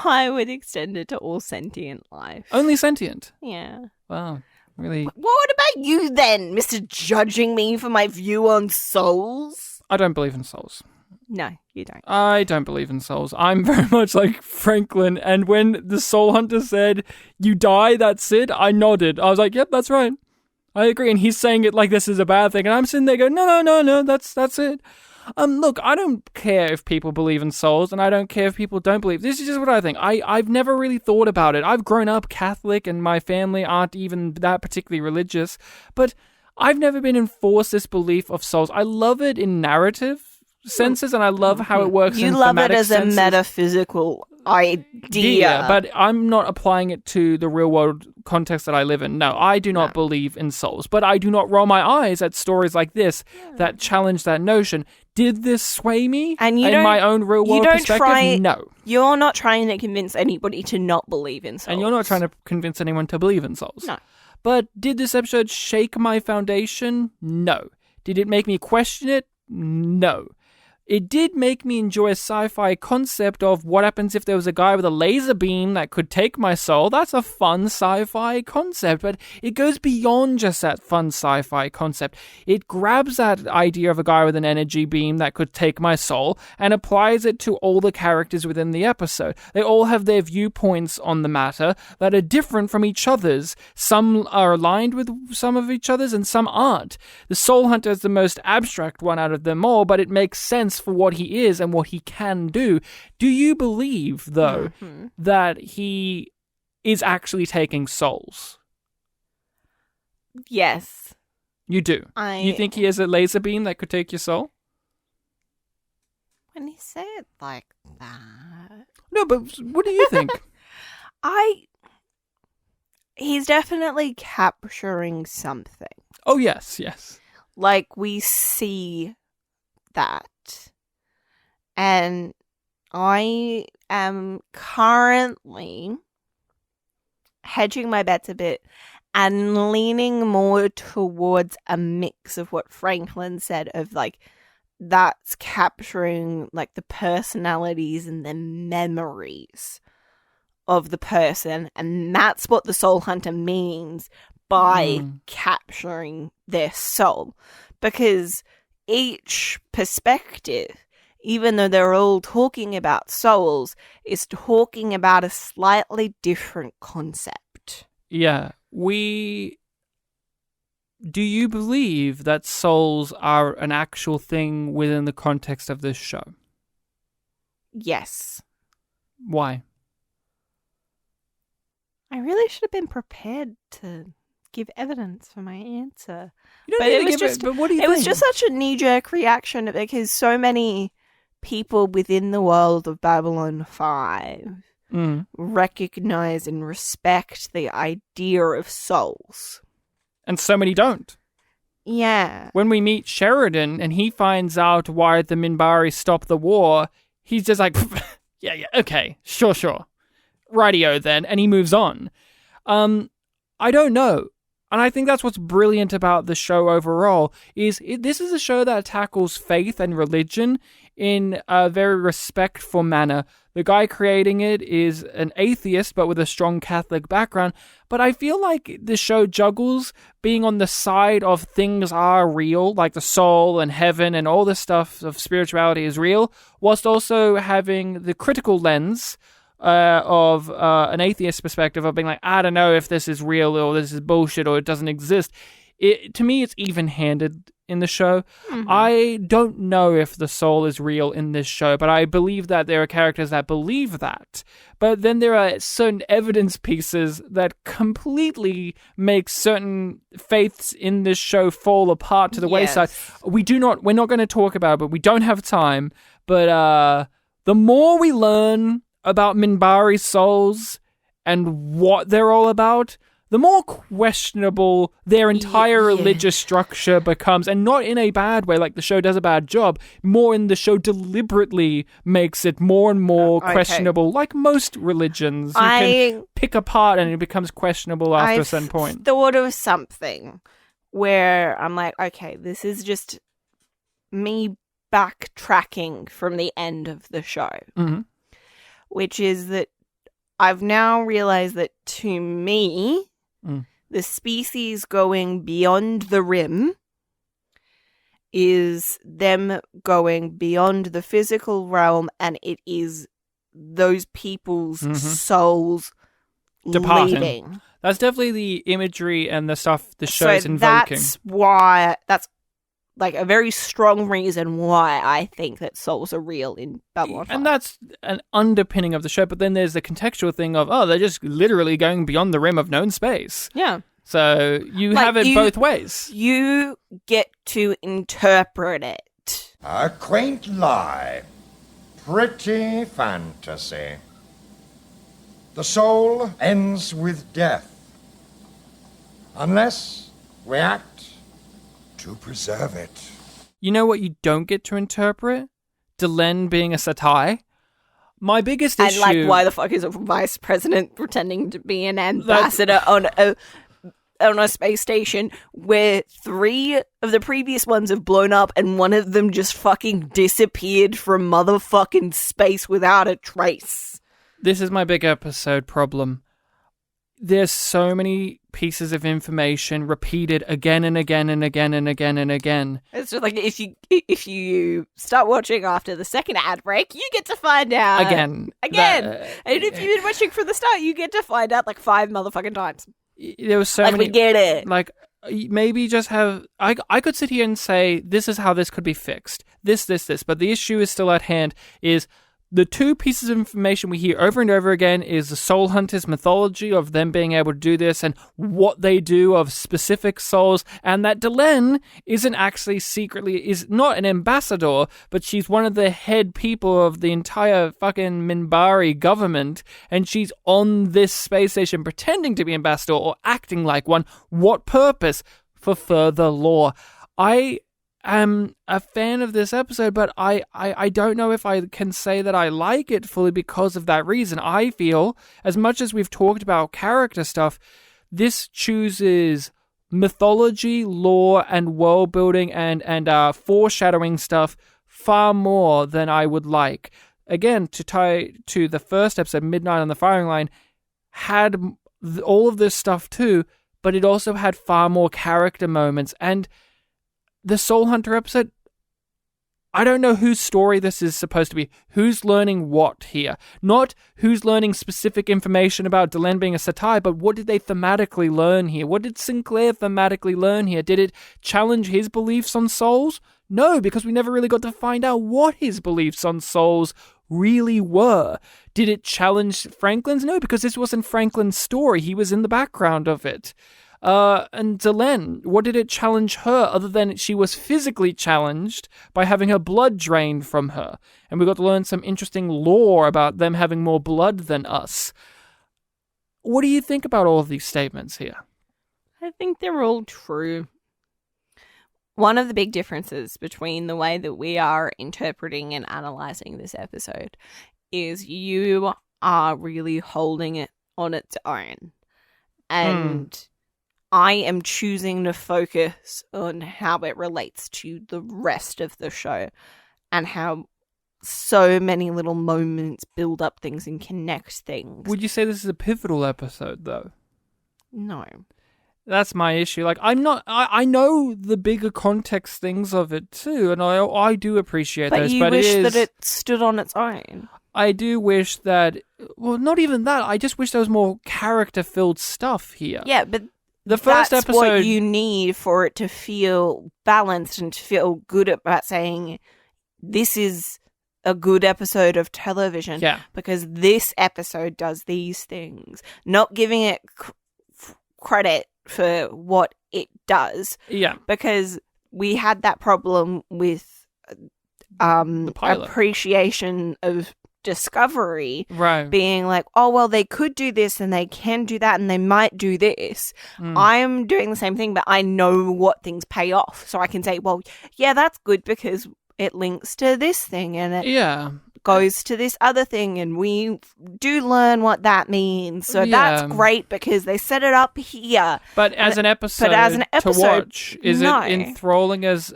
I would extend it to all sentient life. Only sentient? Yeah. Wow. Really? What about you then, Mr. Judging me for my view on souls? I don't believe in souls. No, you don't. I don't believe in souls. I'm very much like Franklin, and when the soul hunter said, you die, that's it, I nodded. I was like, yep, that's right. I agree. And he's saying it like this is a bad thing, and I'm sitting there going, no, that's it. Look, I don't care if people believe in souls, and I don't care if people don't believe. This is just what I think. I've never really thought about it. I've grown up Catholic, and my family aren't even that particularly religious, but I've never been enforced this belief of souls. I love it in narrative senses, and I love how it works in You love it thematic as senses. a metaphysical idea. But I'm not applying it to the real world context that I live in. No, I do not believe in souls, but I do not roll my eyes at stories like this that challenge that notion. Did this sway me And you in don't- my own real you world don't perspective? No. You're not trying to convince anybody to not believe in souls. And you're not trying to convince anyone to believe in souls. No. But did this episode shake my foundation? No. Did it make me question it? No. It did make me enjoy a sci-fi concept of what happens if there was a guy with a laser beam that could take my soul. That's a fun sci-fi concept, but it goes beyond just that fun sci-fi concept. It grabs that idea of a guy with an energy beam that could take my soul and applies it to all the characters within the episode. They all have their viewpoints on the matter that are different from each other's. Some are aligned with some of each other's and some aren't. The Soul Hunter is the most abstract one out of them all, but it makes sense for what he is and what he can do. Do you believe, though, that he is actually taking souls? Yes. You do? You think he has a laser beam that could take your soul? When you say it like that... No, but what do you think? He's definitely capturing something. Oh, yes. Like, we see that. And I am currently hedging my bets a bit and leaning more towards a mix of what Franklin said of, like, that's capturing, like, the personalities and the memories of the person. And that's what the Soul Hunter means by capturing their soul. Because each perspective, even though they're all talking about souls, is talking about a slightly different concept. Yeah. Do you believe that souls are an actual thing within the context of this show? Yes. Why? I really should have been prepared to give evidence for my answer. You don't But need it to was give just it, but what do you It think? was just such a knee-jerk reaction because so many people within the world of Babylon 5 recognize and respect the idea of souls. And so many don't. Yeah. When we meet Sheridan and he finds out why the Minbari stopped the war, he's just like, Yeah, okay, sure. Rightio then, and he moves on. I don't know. And I think that's what's brilliant about the show overall, this is a show that tackles faith and religion in a very respectful manner. The guy creating it is an atheist, but with a strong Catholic background. But I feel like the show juggles being on the side of things are real, like the soul and heaven and all this stuff of spirituality is real, whilst also having the critical lens of an atheist perspective of being like, I don't know if this is real or this is bullshit or it doesn't exist. To me, it's even-handed in the show. Mm-hmm. I don't know if the soul is real in this show, but I believe that there are characters that believe that. But then there are certain evidence pieces that completely make certain faiths in this show fall apart to the wayside. We're not going to talk about it, but we don't have time. But the more we learn about Minbari's souls and what they're all about, the more questionable their entire religious structure becomes, and not in a bad way, like the show does a bad job, more in the show deliberately makes it more and more questionable, like most religions. You can pick apart and it becomes questionable after a certain point. I've thought of something where I'm like, okay, this is just me backtracking from the end of the show. Mm-hmm. Which is that I've now realized that to me, the species going beyond the rim is them going beyond the physical realm, and it is those people's souls departing. leaving. That's definitely the imagery and the stuff the show's invoking. That's like a very strong reason why I think that souls are real in Babylon 5. And that's an underpinning of the show, but then there's the contextual thing of, they're just literally going beyond the rim of known space. Yeah. So you have it both ways. You get to interpret it. A quaint lie. Pretty fantasy. The soul ends with death. Unless we act to preserve it. You know what you don't get to interpret? Delenn being a satai. My biggest issue... And, why the fuck is a vice president pretending to be an ambassador on a space station where 3 of the previous ones have blown up and one of them just fucking disappeared from motherfucking space without a trace? This is my big episode problem. There's so many pieces of information repeated again and again and again and again and again. It's just like if you start watching after the second ad break, you get to find out again. And if you've been watching from the start, you get to find out 5 motherfucking times. There was so many. We get it. Maybe just have. I could sit here and say this is how this could be fixed. This. But the issue is still at hand. Is the 2 pieces of information we hear over and over again is the Soul Hunters mythology of them being able to do this and what they do of specific souls, and that Delenn isn't actually is not an ambassador, but she's one of the head people of the entire fucking Minbari government, and she's on this space station pretending to be ambassador or acting like one. What purpose? For further lore. I am a fan of this episode, but I don't know if I can say that I like it fully because of that reason. I feel, as much as we've talked about character stuff, this chooses mythology, lore, and world building and foreshadowing stuff far more than I would like. Again, to tie to the first episode, Midnight on the Firing Line, had all of this stuff too, but it also had far more character moments. And the Soul Hunter episode, I don't know whose story this is supposed to be. Who's learning what here? Not who's learning specific information about Delenn being a satai, but what did they thematically learn here? What did Sinclair thematically learn here? Did it challenge his beliefs on souls? No, because we never really got to find out what his beliefs on souls really were. Did it challenge Franklin's? No, because this wasn't Franklin's story. He was in the background of it. And Delenn, what did it challenge her other than she was physically challenged by having her blood drained from her? And we got to learn some interesting lore about them having more blood than us. What do you think about all of these statements here? I think they're all true. One of the big differences between the way that we are interpreting and analyzing this episode is you are really holding it on its own. And I am choosing to focus on how it relates to the rest of the show and how so many little moments build up things and connect things. Would you say this is a pivotal episode, though? No. That's my issue. Like, I know the bigger context things of it too, and I do appreciate those. But but you wish that it stood on its own. I do wish that, well, not even that. I just wish there was more character-filled stuff here. Yeah, but the first that's episode, what you need for it to feel balanced and to feel good about saying this is a good episode of television. Yeah. Because this episode does these things. Not giving it credit for what it does. Yeah. Because we had that problem with The pilot. appreciation of Discovery, Right. being like, oh, well, they could do this and they can do that and they might do this. I'm doing the same thing, but I know what things pay off. So I can say, well, yeah, that's good because it links to this thing and it Yeah. goes to this other thing and we do learn what that means. So Yeah. that's great because they set it up here. But as an episode, to watch, is no. it enthralling as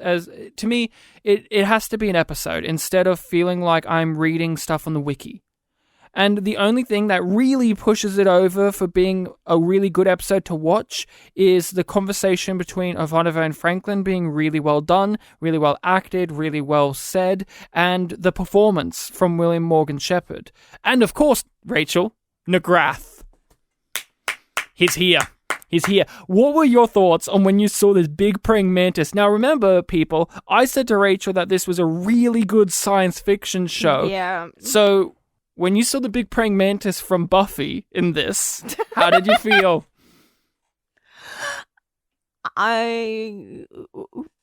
to me? It has to be an episode instead of feeling like I'm reading stuff on the wiki. And the only thing that really pushes it over for being a really good episode to watch is the conversation between Ivanova and Franklin being really well done, really well acted, really well said, and the performance from William Morgan Shepherd. And of course, Rachel, McGrath. He's here. He's here. What were your thoughts on when you saw this big praying mantis? Now, remember, people, I said to Rachel that this was a really good science fiction show. Yeah. So, when you saw the big praying mantis from Buffy in this, how did you feel? I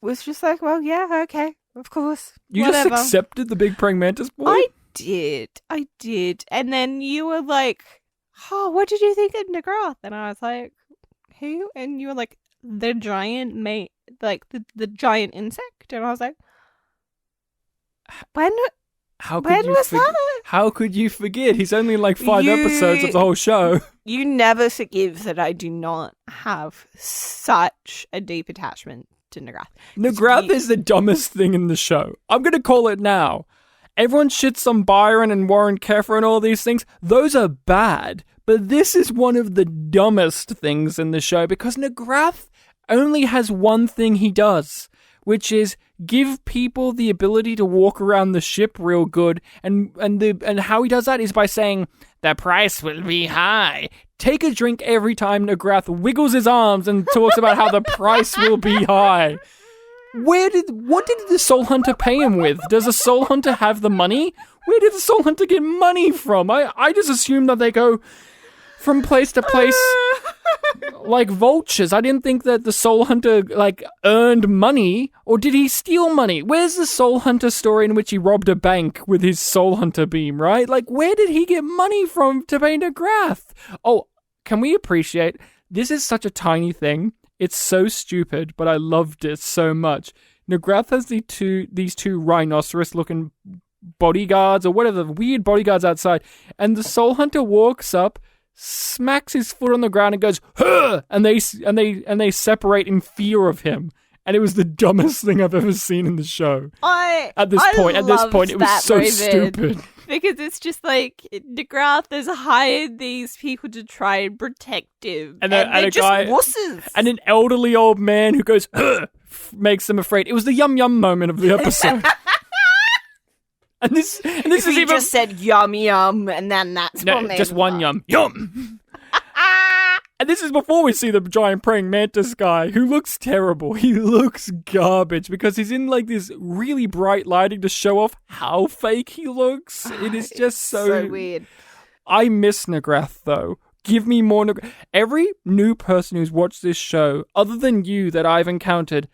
was just like, well, yeah, okay, of course. You whatever. just accepted the big praying mantis boy? I did. And then you were like, oh, what did you think of McGrath? And I was like, who? And you were like, the giant the giant insect. And I was like, when was that? How could you forget? He's only in like 5 episodes of the whole show. You never forgive that I do not have such a deep attachment to McGrath. McGrath is the dumbest thing in the show. I'm going to call it now. Everyone shits on Byron and Warren Keffer and all these things. Those are bad. But this is one of the dumbest things in the show because McGrath only has one thing he does, which is give people the ability to walk around the ship real good. And how he does that is by saying, the price will be high. Take a drink every time McGrath wiggles his arms and talks about how the price will be high. What did the Soul Hunter pay him with? Does the Soul Hunter have the money? Where did the Soul Hunter get money from? I just assumed that they go from place to place like vultures. I didn't think that the Soul Hunter earned money, or did he steal money? Where's the Soul Hunter story in which he robbed a bank with his Soul Hunter beam, right? Where did he get money from to pay McGrath? Oh, can we appreciate, this is such a tiny thing. It's so stupid, but I loved it so much. McGrath has these two rhinoceros-looking bodyguards, or whatever, weird bodyguards outside, and the Soul Hunter walks up, smacks his foot on the ground, and goes, "Huh!" and they separate in fear of him. And it was the dumbest thing I've ever seen in the show. At this point, it was so stupid. Because it's just like, McGrath has hired these people to try and protect him. And they're just wusses. And an elderly old man who goes, "Huh!" makes them afraid. It was the yum yum moment of the episode. And this is he even just said yum yum, and then that's no, just one yum yum. And this is before we see the giant praying mantis guy, who looks terrible. He looks garbage because he's in this really bright lighting to show off how fake he looks. It is just so weird. I miss McGrath though. Give me more McGrath. Every new person who's watched this show, other than you that I've encountered,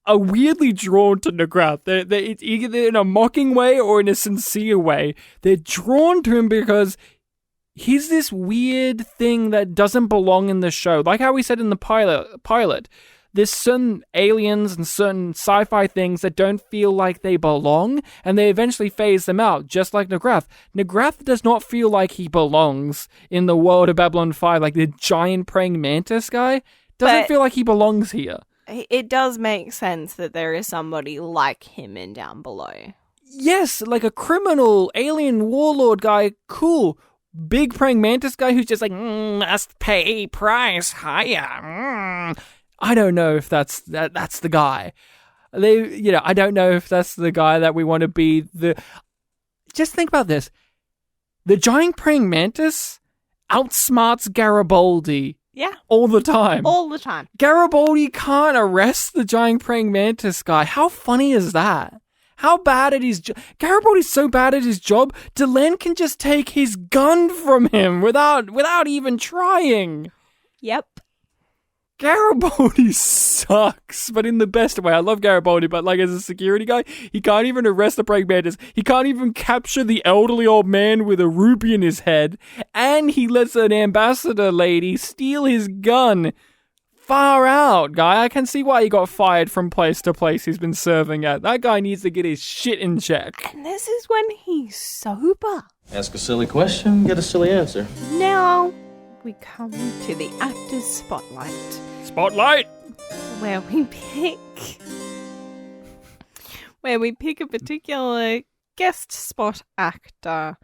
are weirdly drawn to McGrath. It's either in a mocking way or in a sincere way. They're drawn to him because he's this weird thing that doesn't belong in the show. Like how we said in the pilot, there's certain aliens and certain sci-fi things that don't feel like they belong, and they eventually phase them out, just like Nagrath. Nagrath does not feel like he belongs in the world of Babylon 5. Like, the giant praying mantis guy doesn't feel like he belongs here. It does make sense that there is somebody like him in Down Below. Yes, like a criminal alien warlord guy, cool. Big praying mantis guy who's just like, must pay price higher. I don't know if that's the guy. I don't know if that's the guy that we want to be. Just think about this. The giant praying mantis outsmarts Garibaldi. Yeah. All the time. All the time. Garibaldi can't arrest the giant praying mantis guy. How funny is that? How bad at his job? Garibaldi's so bad at his job, Delenn can just take his gun from him without even trying. Yep. Garibaldi sucks, but in the best way. I love Garibaldi, but like as a security guy, he can't even arrest the praying mantis. He can't even capture the elderly old man with a ruby in his head, and he lets an ambassador lady steal his gun. Far out, guy. I can see why he got fired from place to place he's been serving at. That guy needs to get his shit in check. And this is when he's sober. Ask a silly question, get a silly answer. Now we come to the actor's spotlight. Spotlight! Where we pick a particular guest spot actor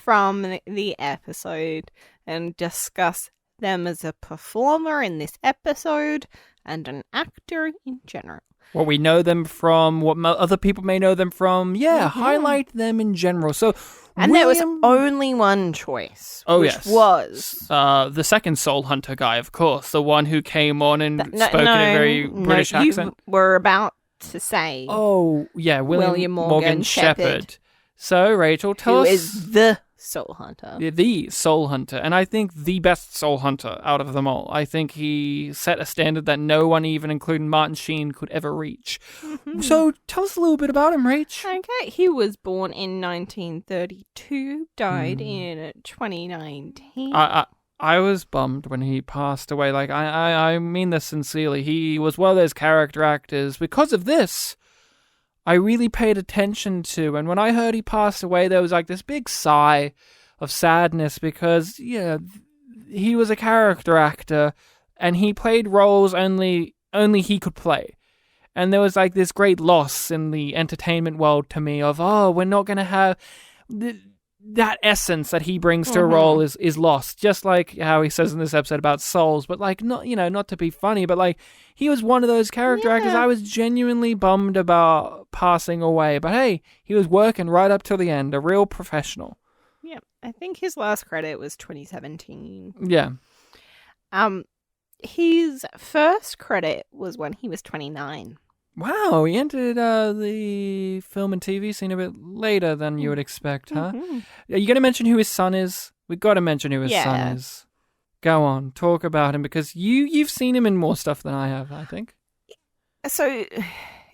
from the episode and discuss them as a performer in this episode and an actor in general. What we know them from, what other people may know them from. Yeah, highlight them in general. So, and there was only one choice. Which was the second Soul Hunter guy, of course, the one who came on and spoke in a very British accent. You were about to say. Oh, yeah, William Morgan Shepherd. So, Rachel, tell us. Who is the Soul Hunter. The Soul Hunter. And I think the best Soul Hunter out of them all. I think he set a standard that no one, even including Martin Sheen, could ever reach. So tell us a little bit about him, Rach. Okay, he was born in 1932, died in 2019. I was bummed when he passed away. Like, I mean this sincerely. He was one of those character actors. Because of this, I really paid attention to, and when I heard he passed away, there was like this big sigh of sadness because, he was a character actor and he played roles only he could play. And there was like this great loss in the entertainment world to me of, we're not going to have that essence that he brings to a role is lost. Just like how he says in this episode about souls, but like not to be funny, but like he was one of those character actors I was genuinely bummed about passing away. But hey, he was working right up till the end, a real professional. Yeah, I think his last credit was 2017. Yeah. His first credit was when he was 29. Wow, he entered the film and TV scene a bit later than you would expect, huh? Are you going to mention who his son is? We've got to mention who his son is. Go on, talk about him, because you've seen him in more stuff than I have, I think. So,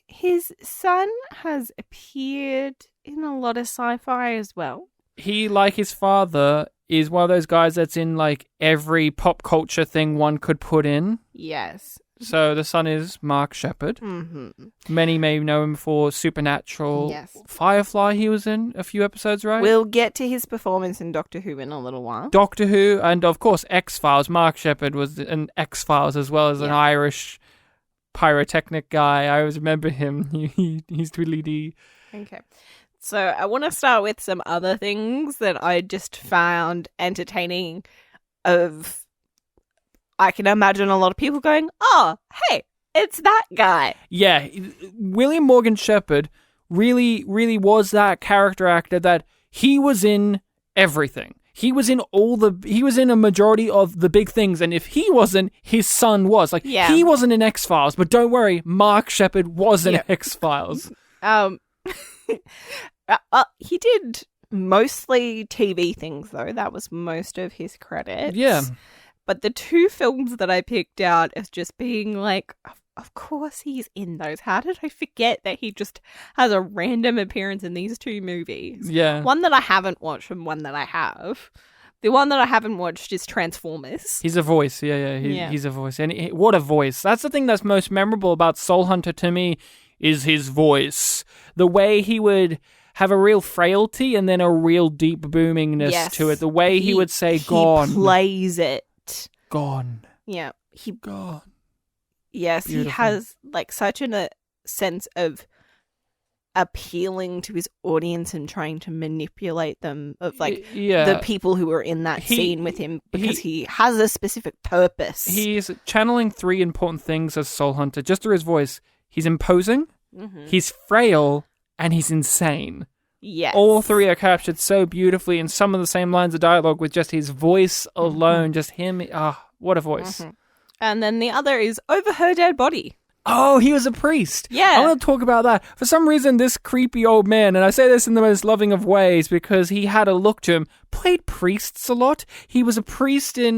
his son has appeared in a lot of sci-fi as well. He, like his father, is one of those guys that's in, like, every pop culture thing one could put in. Yes. So the son is Mark Sheppard. Many may know him for Supernatural. Yes. Firefly he was in a few episodes, right? We'll get to his performance in Doctor Who in a little while. Doctor Who, and of course X-Files. Mark Sheppard was in X-Files as well as an Irish pyrotechnic guy. I always remember him. He's Tweedledee. Okay. So I want to start with some other things that I just found entertaining I can imagine a lot of people going, oh, hey, it's that guy. Yeah, William Morgan Shepherd really, really was that character actor that he was in everything. He was in a majority of the big things, and if he wasn't, his son was. Like, he wasn't in X-Files, but don't worry, Mark Sheppard was in X-Files. He did mostly TV things, though. That was most of his credits. Yeah. But the two films that I picked out as just being like, of course he's in those. How did I forget that he just has a random appearance in these two movies? Yeah. One that I haven't watched and one that I have. The one that I haven't watched is Transformers. He's a voice. He's a voice. And what a voice. That's the thing that's most memorable about Soul Hunter to me is his voice. The way he would have a real frailty and then a real deep boomingness to it. The way he would say, gone. He plays it. Gone. Yeah. Gone. Yes, Beautiful. he has like such a sense of appealing to his audience and trying to manipulate them of like the people who are in that scene with him because he has a specific purpose. He's channeling three important things as Soul Hunter just through his voice. He's imposing, he's frail, and he's insane. Yes. All three are captured so beautifully in some of the same lines of dialogue with just his voice alone, just him. What a voice. And then the other is Over Her Dead Body. Oh, he was a priest. Yeah. I want to talk about that. For some reason, this creepy old man, and I say this in the most loving of ways because he had a look to him, played priests a lot. He was a priest in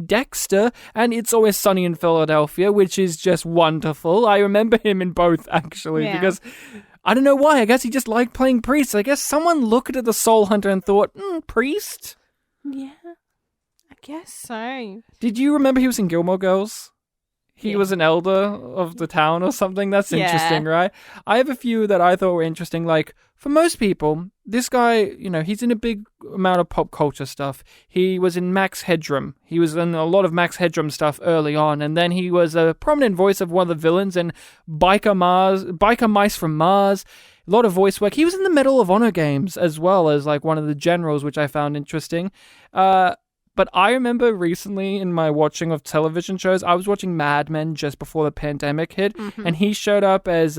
Dexter and It's Always Sunny in Philadelphia, which is just wonderful. I remember him in both, actually, because I don't know why. I guess he just liked playing priests. I guess someone looked at the Soul Hunter and thought, priest? Yeah, I guess so. Did you remember he was in Gilmore Girls? He was an elder of the town or something. That's interesting, right? I have a few that I thought were interesting. Like, for most people, this guy, he's in a big amount of pop culture stuff. He was in Max Headroom. He was in a lot of Max Headroom stuff early on. And then he was a prominent voice of one of the villains in Biker Mice from Mars. A lot of voice work. He was in the Medal of Honor games as well as like one of the generals, which I found interesting. But I remember recently in my watching of television shows, I was watching Mad Men just before the pandemic hit, and he showed up as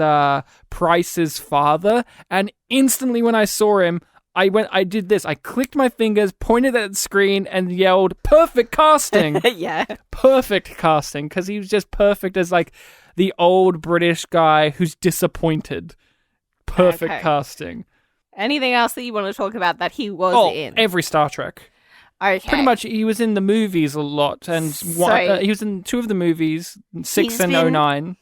Price's father. And instantly when I saw him, I did this. I clicked my fingers, pointed at the screen, and yelled, "Perfect casting!" Yeah. Perfect casting, because he was just perfect as like the old British guy who's disappointed. Perfect casting. Anything else that you want to talk about that he was in? Every Star Trek. Okay. Pretty much, he was in the movies a lot, and he was in 2 of the movies, 6 and 09.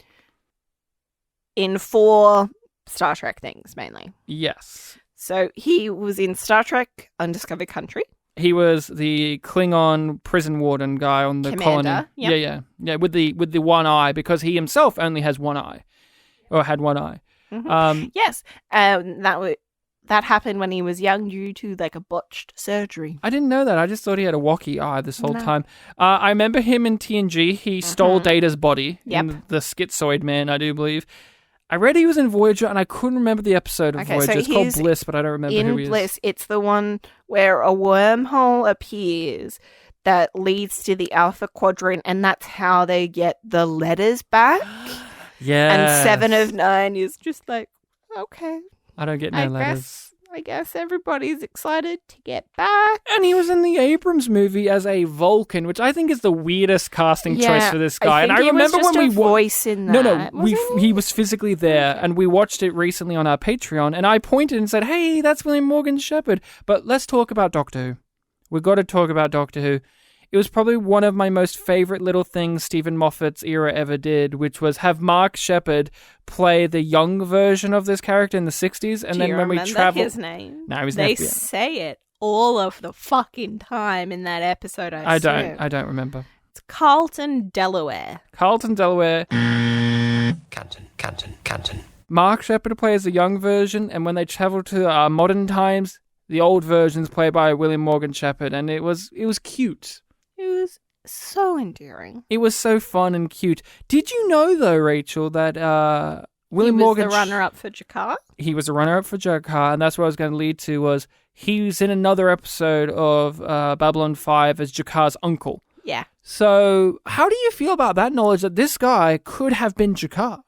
In 4 Star Trek things, mainly. Yes. So he was in Star Trek Undiscovered Country. He was the Klingon prison warden guy on the Commander, colony. Yeah, with the one eye, because he himself only has one eye, or had one eye. Yes, that happened when he was young due to like a botched surgery. I didn't know that. I just thought he had a walkie eye this whole time. I remember him in TNG. He stole Data's body in the Schizoid Man, I do believe. I read he was in Voyager, and I couldn't remember the episode of Voyager. So it's called Bliss, but I don't remember who he is. In Bliss, it's the one where a wormhole appears that leads to the Alpha Quadrant, and that's how they get the letters back. Yeah. And 7 of 9 is just like, okay. I don't get no letters. I guess everybody's excited to get back. And he was in the Abrams movie as a Vulcan, which I think is the weirdest casting choice for this guy. I think and I remember was just when a voice in that. He was physically there, and we watched it recently on our Patreon, and I pointed and said, "Hey, that's William Morgan Shepherd." But let's talk about Doctor Who. We've got to talk about Doctor Who. It was probably one of my most favorite little things Stephen Moffat's era ever did, which was have Mark Sheppard play the young version of this character in the 60s. And then when we travel, his name? No, he was They say it all of the fucking time in that episode. I don't remember. It's Carlton, Delaware. Canton. Mark Sheppard plays the young version, and when they travel to modern times, the old version's played by William Morgan Shepherd, and it was cute. It was so endearing. It was so fun and cute. Did you know, though, Rachel, that William Morgan... He was the runner-up for Jakar? He was the runner-up for Jakar, and that's what I was going to lead to, was he was in another episode of Babylon 5 as Jakar's uncle. Yeah. So, how do you feel about that knowledge that this guy could have been Jakar?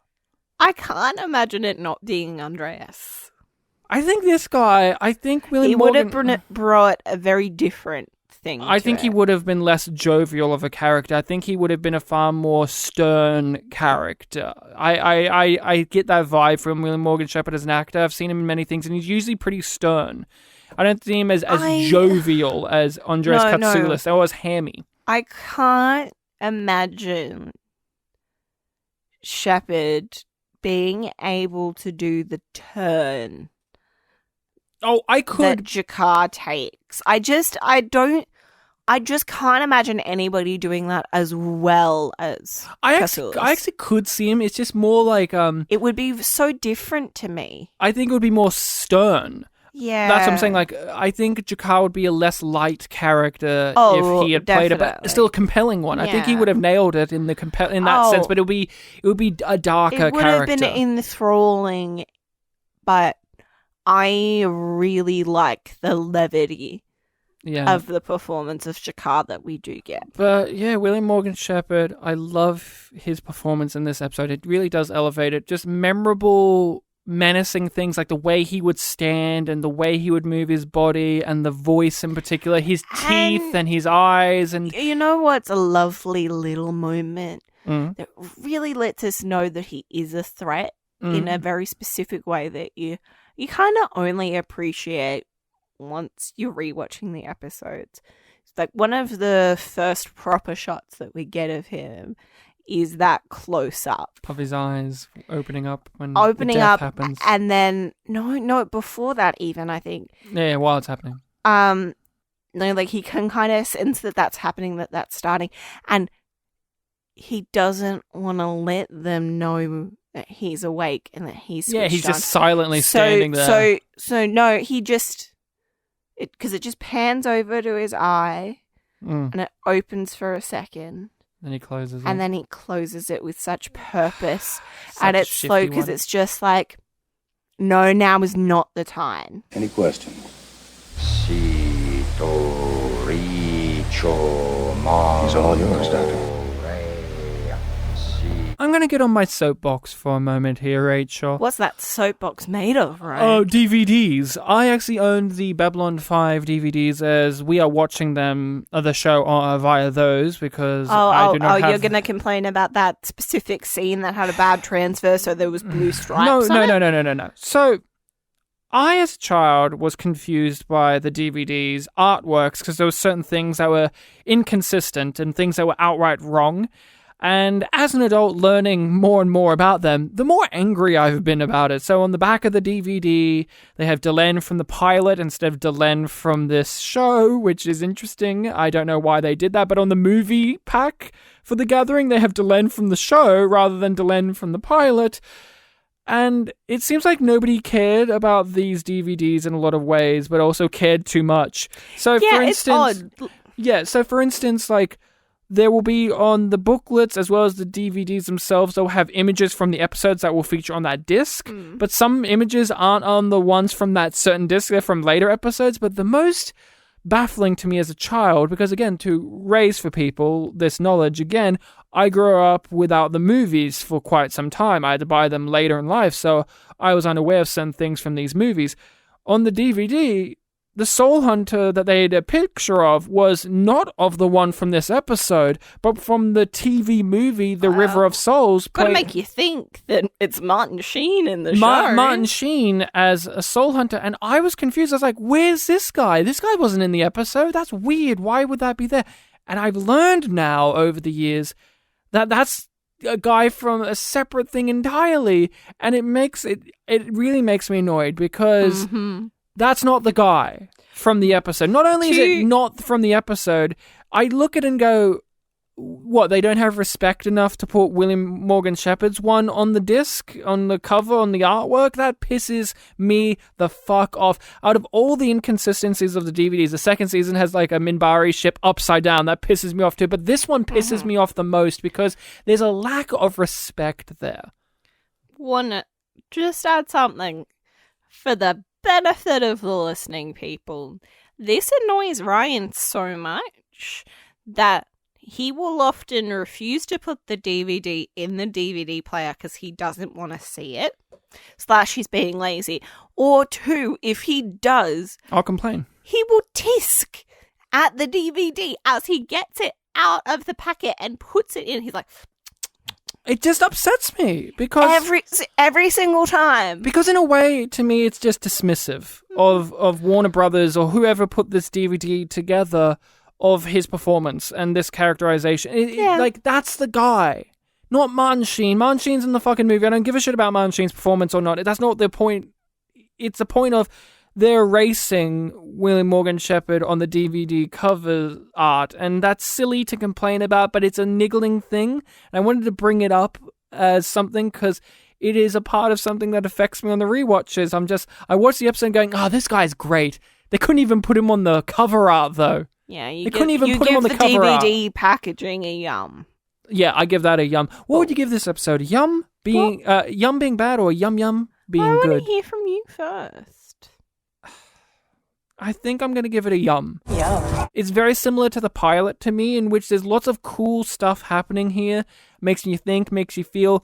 I can't imagine it not being Andreas. I think William Morgan... He would have brought a very different thing. I think he would have been less jovial of a character. I think he would have been a far more stern character. I get that vibe from William Morgan Shepherd as an actor. I've seen him in many things, and he's usually pretty stern. I don't see him as jovial as Andreas Katsoulis or as hammy. I can't imagine Shepherd being able to do the turn. I that could. Jakar takes. I just can't imagine anybody doing that as well as I Cthulhu. actually could see him. It's just more like It would be so different to me. I think it would be more stern. Yeah. That's what I'm saying. Like, I think Jakar would be a less light character Oh, if he had played definitely. still a compelling one. I think he Yeah. would have nailed it in that sense, but it would be a darker It would character. have been enthralling, but I really like the levity of the performance of Jakar that we do get. But yeah, William Morgan Shepherd, I love his performance in this episode. It really does elevate it. Just memorable, menacing things like the way he would stand and the way he would move his body and the voice in particular, his teeth and his eyes. And you know what's a lovely little moment that really lets us know that he is a threat in a very specific way that you kind of only appreciate once you're rewatching the episodes. It's like one of the first proper shots that we get of him is that close up of his eyes opening up when the death happens. And then no, before that even, I think. Yeah, while it's happening. No, like he can kind of sense that that's happening, that's starting, and he doesn't want to let them know that he's awake and that he's switched he's on. just silently standing there. So no, he just because it just pans over to his eye and it opens for a second. Then he closes it. And then he closes it with such purpose. Such and it's shifty slow because one. it's just like, no, now is not the time. Any questions? Si, do, re, cho, ma. He's all yours, Doctor. I'm going to get on my soapbox for a moment here, Rachel. What's that soapbox made of, right? Oh, DVDs. I actually owned the Babylon 5 DVDs as we are watching them, the show via those because I do not have... you're going to complain about that specific scene that had a bad transfer, so there was blue stripes on it? No. So, I as a child was confused by the DVDs artworks because there were certain things that were inconsistent and things that were outright wrong. And as an adult learning more and more about them, the more angry I've been about it. So on the back of the DVD, they have Delenn from the pilot instead of Delenn from this show, which is interesting. I don't know why they did that. But on the movie pack for The Gathering, they have Delenn from the show rather than Delenn from the pilot. And it seems like nobody cared about these DVDs in a lot of ways, but also cared too much. So for instance, it's odd. Yeah, so for instance, like, there will be on the booklets as well as the DVDs themselves, they'll have images from the episodes that will feature on that disc. But some images aren't on the ones from that certain disc, they're from later episodes. But the most baffling to me as a child, because again, to raise for people this knowledge, again, I grew up without the movies for quite some time. I had to buy them later in life, so I was unaware of some things from these movies. On the DVD, the Soul Hunter that they had a picture of was not of the one from this episode, but from the TV movie, The River of Souls. Gotta make you think that it's Martin Sheen in the show. Martin Sheen as a Soul Hunter, and I was confused. I was like, where's this guy? This guy wasn't in the episode. That's weird. Why would that be there? And I've learned now over the years that that's a guy from a separate thing entirely, and it really makes me annoyed because... That's not the guy from the episode. Not only is it not from the episode, I look at it and go, what, they don't have respect enough to put William Morgan Shepherd's one on the disc, on the cover, on the artwork? That pisses me the fuck off. Out of all the inconsistencies of the DVDs, the second season has like a Mbryo ship upside down. That pisses me off too. But this one pisses me off the most because there's a lack of respect there. Wanna just add something for the benefit of the listening people. This annoys Ryan so much that he will often refuse to put the DVD in the DVD player because he doesn't want to see it. / he's being lazy. Or 2, if he does, I'll complain. He will tisk at the DVD as he gets it out of the packet and puts it in. He's like... It just upsets me because every single time. Because in a way, to me, it's just dismissive of Warner Brothers or whoever put this DVD together of his performance and this characterization. Like, that's the guy, not Martin Sheen. Martin Sheen's in the fucking movie. I don't give a shit about Martin Sheen's performance or not. That's not the point. It's the point of they're erasing William Morgan Shepherd on the DVD cover art, and that's silly to complain about, but it's a niggling thing. And I wanted to bring it up as something because it is a part of something that affects me on the rewatches. I watched the episode going, this guy's great. They couldn't even put him on the cover art, though. Yeah, they couldn't even put him on the cover art. You give the DVD packaging a yum. Yeah, I give that a yum. What would you give this episode? Yum being bad or yum being good? I want to hear from you first. I think I'm going to give it a yum. Yeah. It's very similar to the pilot to me, in which there's lots of cool stuff happening here. Makes you think, makes you feel.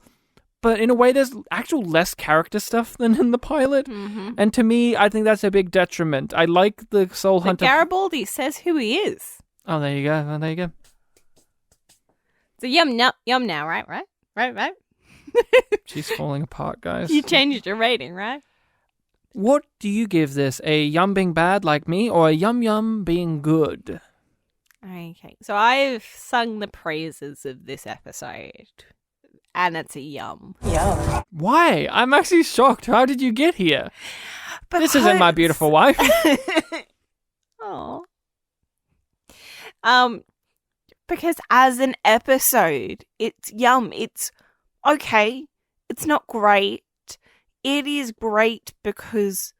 But in a way, there's actual less character stuff than in the pilot. Mm-hmm. And to me, I think that's a big detriment. I like the Soul But Hunter. Garibaldi says who he is. Oh, there you go. So yum now, right? Right? She's falling apart, guys. You changed your rating, right? What do you give this? A yum being bad like me, or a yum being good? Okay, so I've sung the praises of this episode, and it's a yum. Yum. Why? I'm actually shocked. How did you get here? This isn't My Beautiful Wife. Oh. Because as an episode, it's yum. It's okay. It's not great. It is great because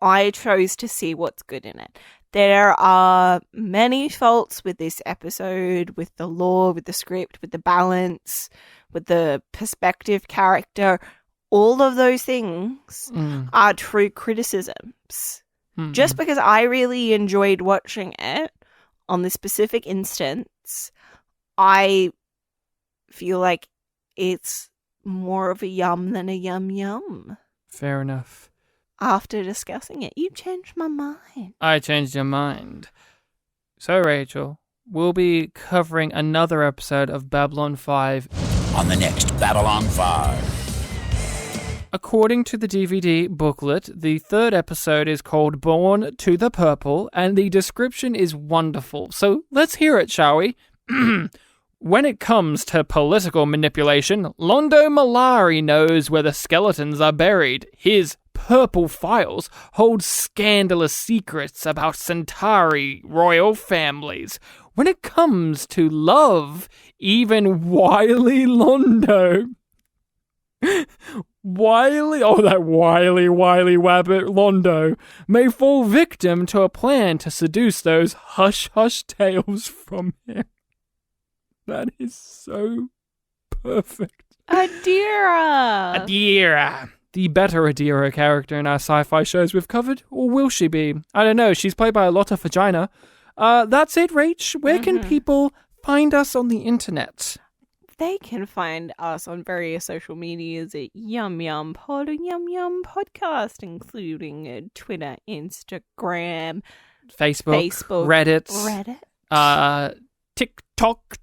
I chose to see what's good in it. There are many faults with this episode, with the lore, with the script, with the balance, with the perspective character. All of those things are true criticisms. Mm-hmm. Just because I really enjoyed watching it on this specific instance, I feel like it's more of a yum than a yum. Fair enough. After discussing it, you changed my mind. I changed your mind. So, Rachel, we'll be covering another episode of Babylon 5 on the next Babylon 5. According to the DVD booklet, the third episode is called Born to the Purple, and the description is wonderful. So let's hear it, shall we? When it comes to political manipulation, Londo Mollari knows where the skeletons are buried. His purple files hold scandalous secrets about Centauri royal families. When it comes to love, even wily Londo... that wily wabbit Londo may fall victim to a plan to seduce those hush-hush tales from him. That is so perfect. Adira! The better Adira character in our sci-fi shows we've covered, or will she be? I don't know, she's played by a lot of vagina. That's it, Rach. Where can people find us on the internet? They can find us on various social medias at YumYumPod and YumYumPodcast, including Twitter, Instagram, Facebook, Reddit, TikTok,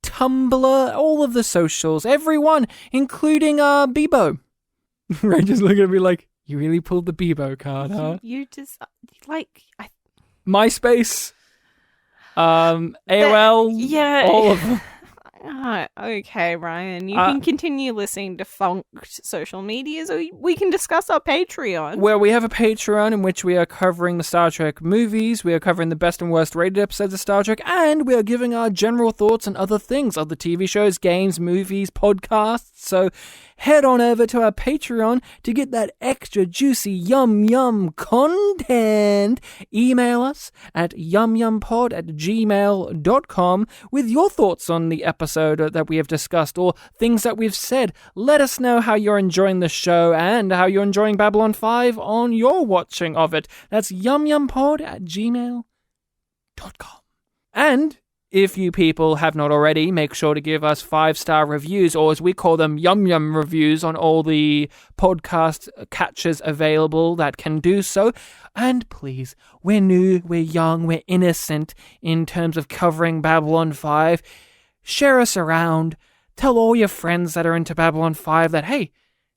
Tumblr, all of the socials, everyone, including Bebo. Rachel's looking at me like, you really pulled the Bebo card, huh? You just, MySpace, AOL, all of them. Okay, Ryan, you can continue listening to Funked social medias, or we can discuss our Patreon. Well, we have a Patreon in which we are covering the Star Trek movies, we are covering the best and worst rated episodes of Star Trek, and we are giving our general thoughts on other things, other TV shows, games, movies, podcasts. So head on over to our Patreon to get that extra juicy yum content. Email us at yumyumpod@gmail.com with your thoughts on the episode that we have discussed or things that we've said. Let us know how you're enjoying the show and how you're enjoying Babylon 5 on your watching of it. That's yumyumpod@gmail.com. And if you people have not already, make sure to give us 5-star reviews, or as we call them, yum reviews, on all the podcast catchers available that can do so. And please, we're new, we're young, we're innocent in terms of covering Babylon 5. Share us around. Tell all your friends that are into Babylon 5 that, hey,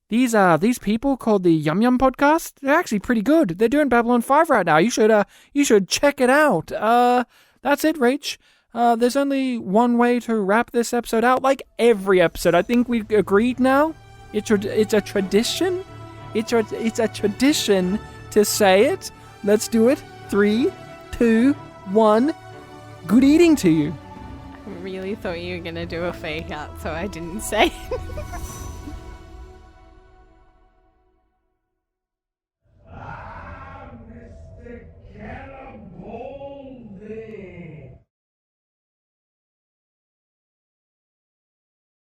these people called the YumYumPodcast, they're actually pretty good. They're doing Babylon 5 right now. You should check it out. That's it, Rach. There's only one way to wrap this episode out, like every episode. I think we agreed now. It's a tradition. It's a tradition to say it. Let's do it. 3, 2, 1. Good eating to you. I really thought you were going to do a fake out, so I didn't say it.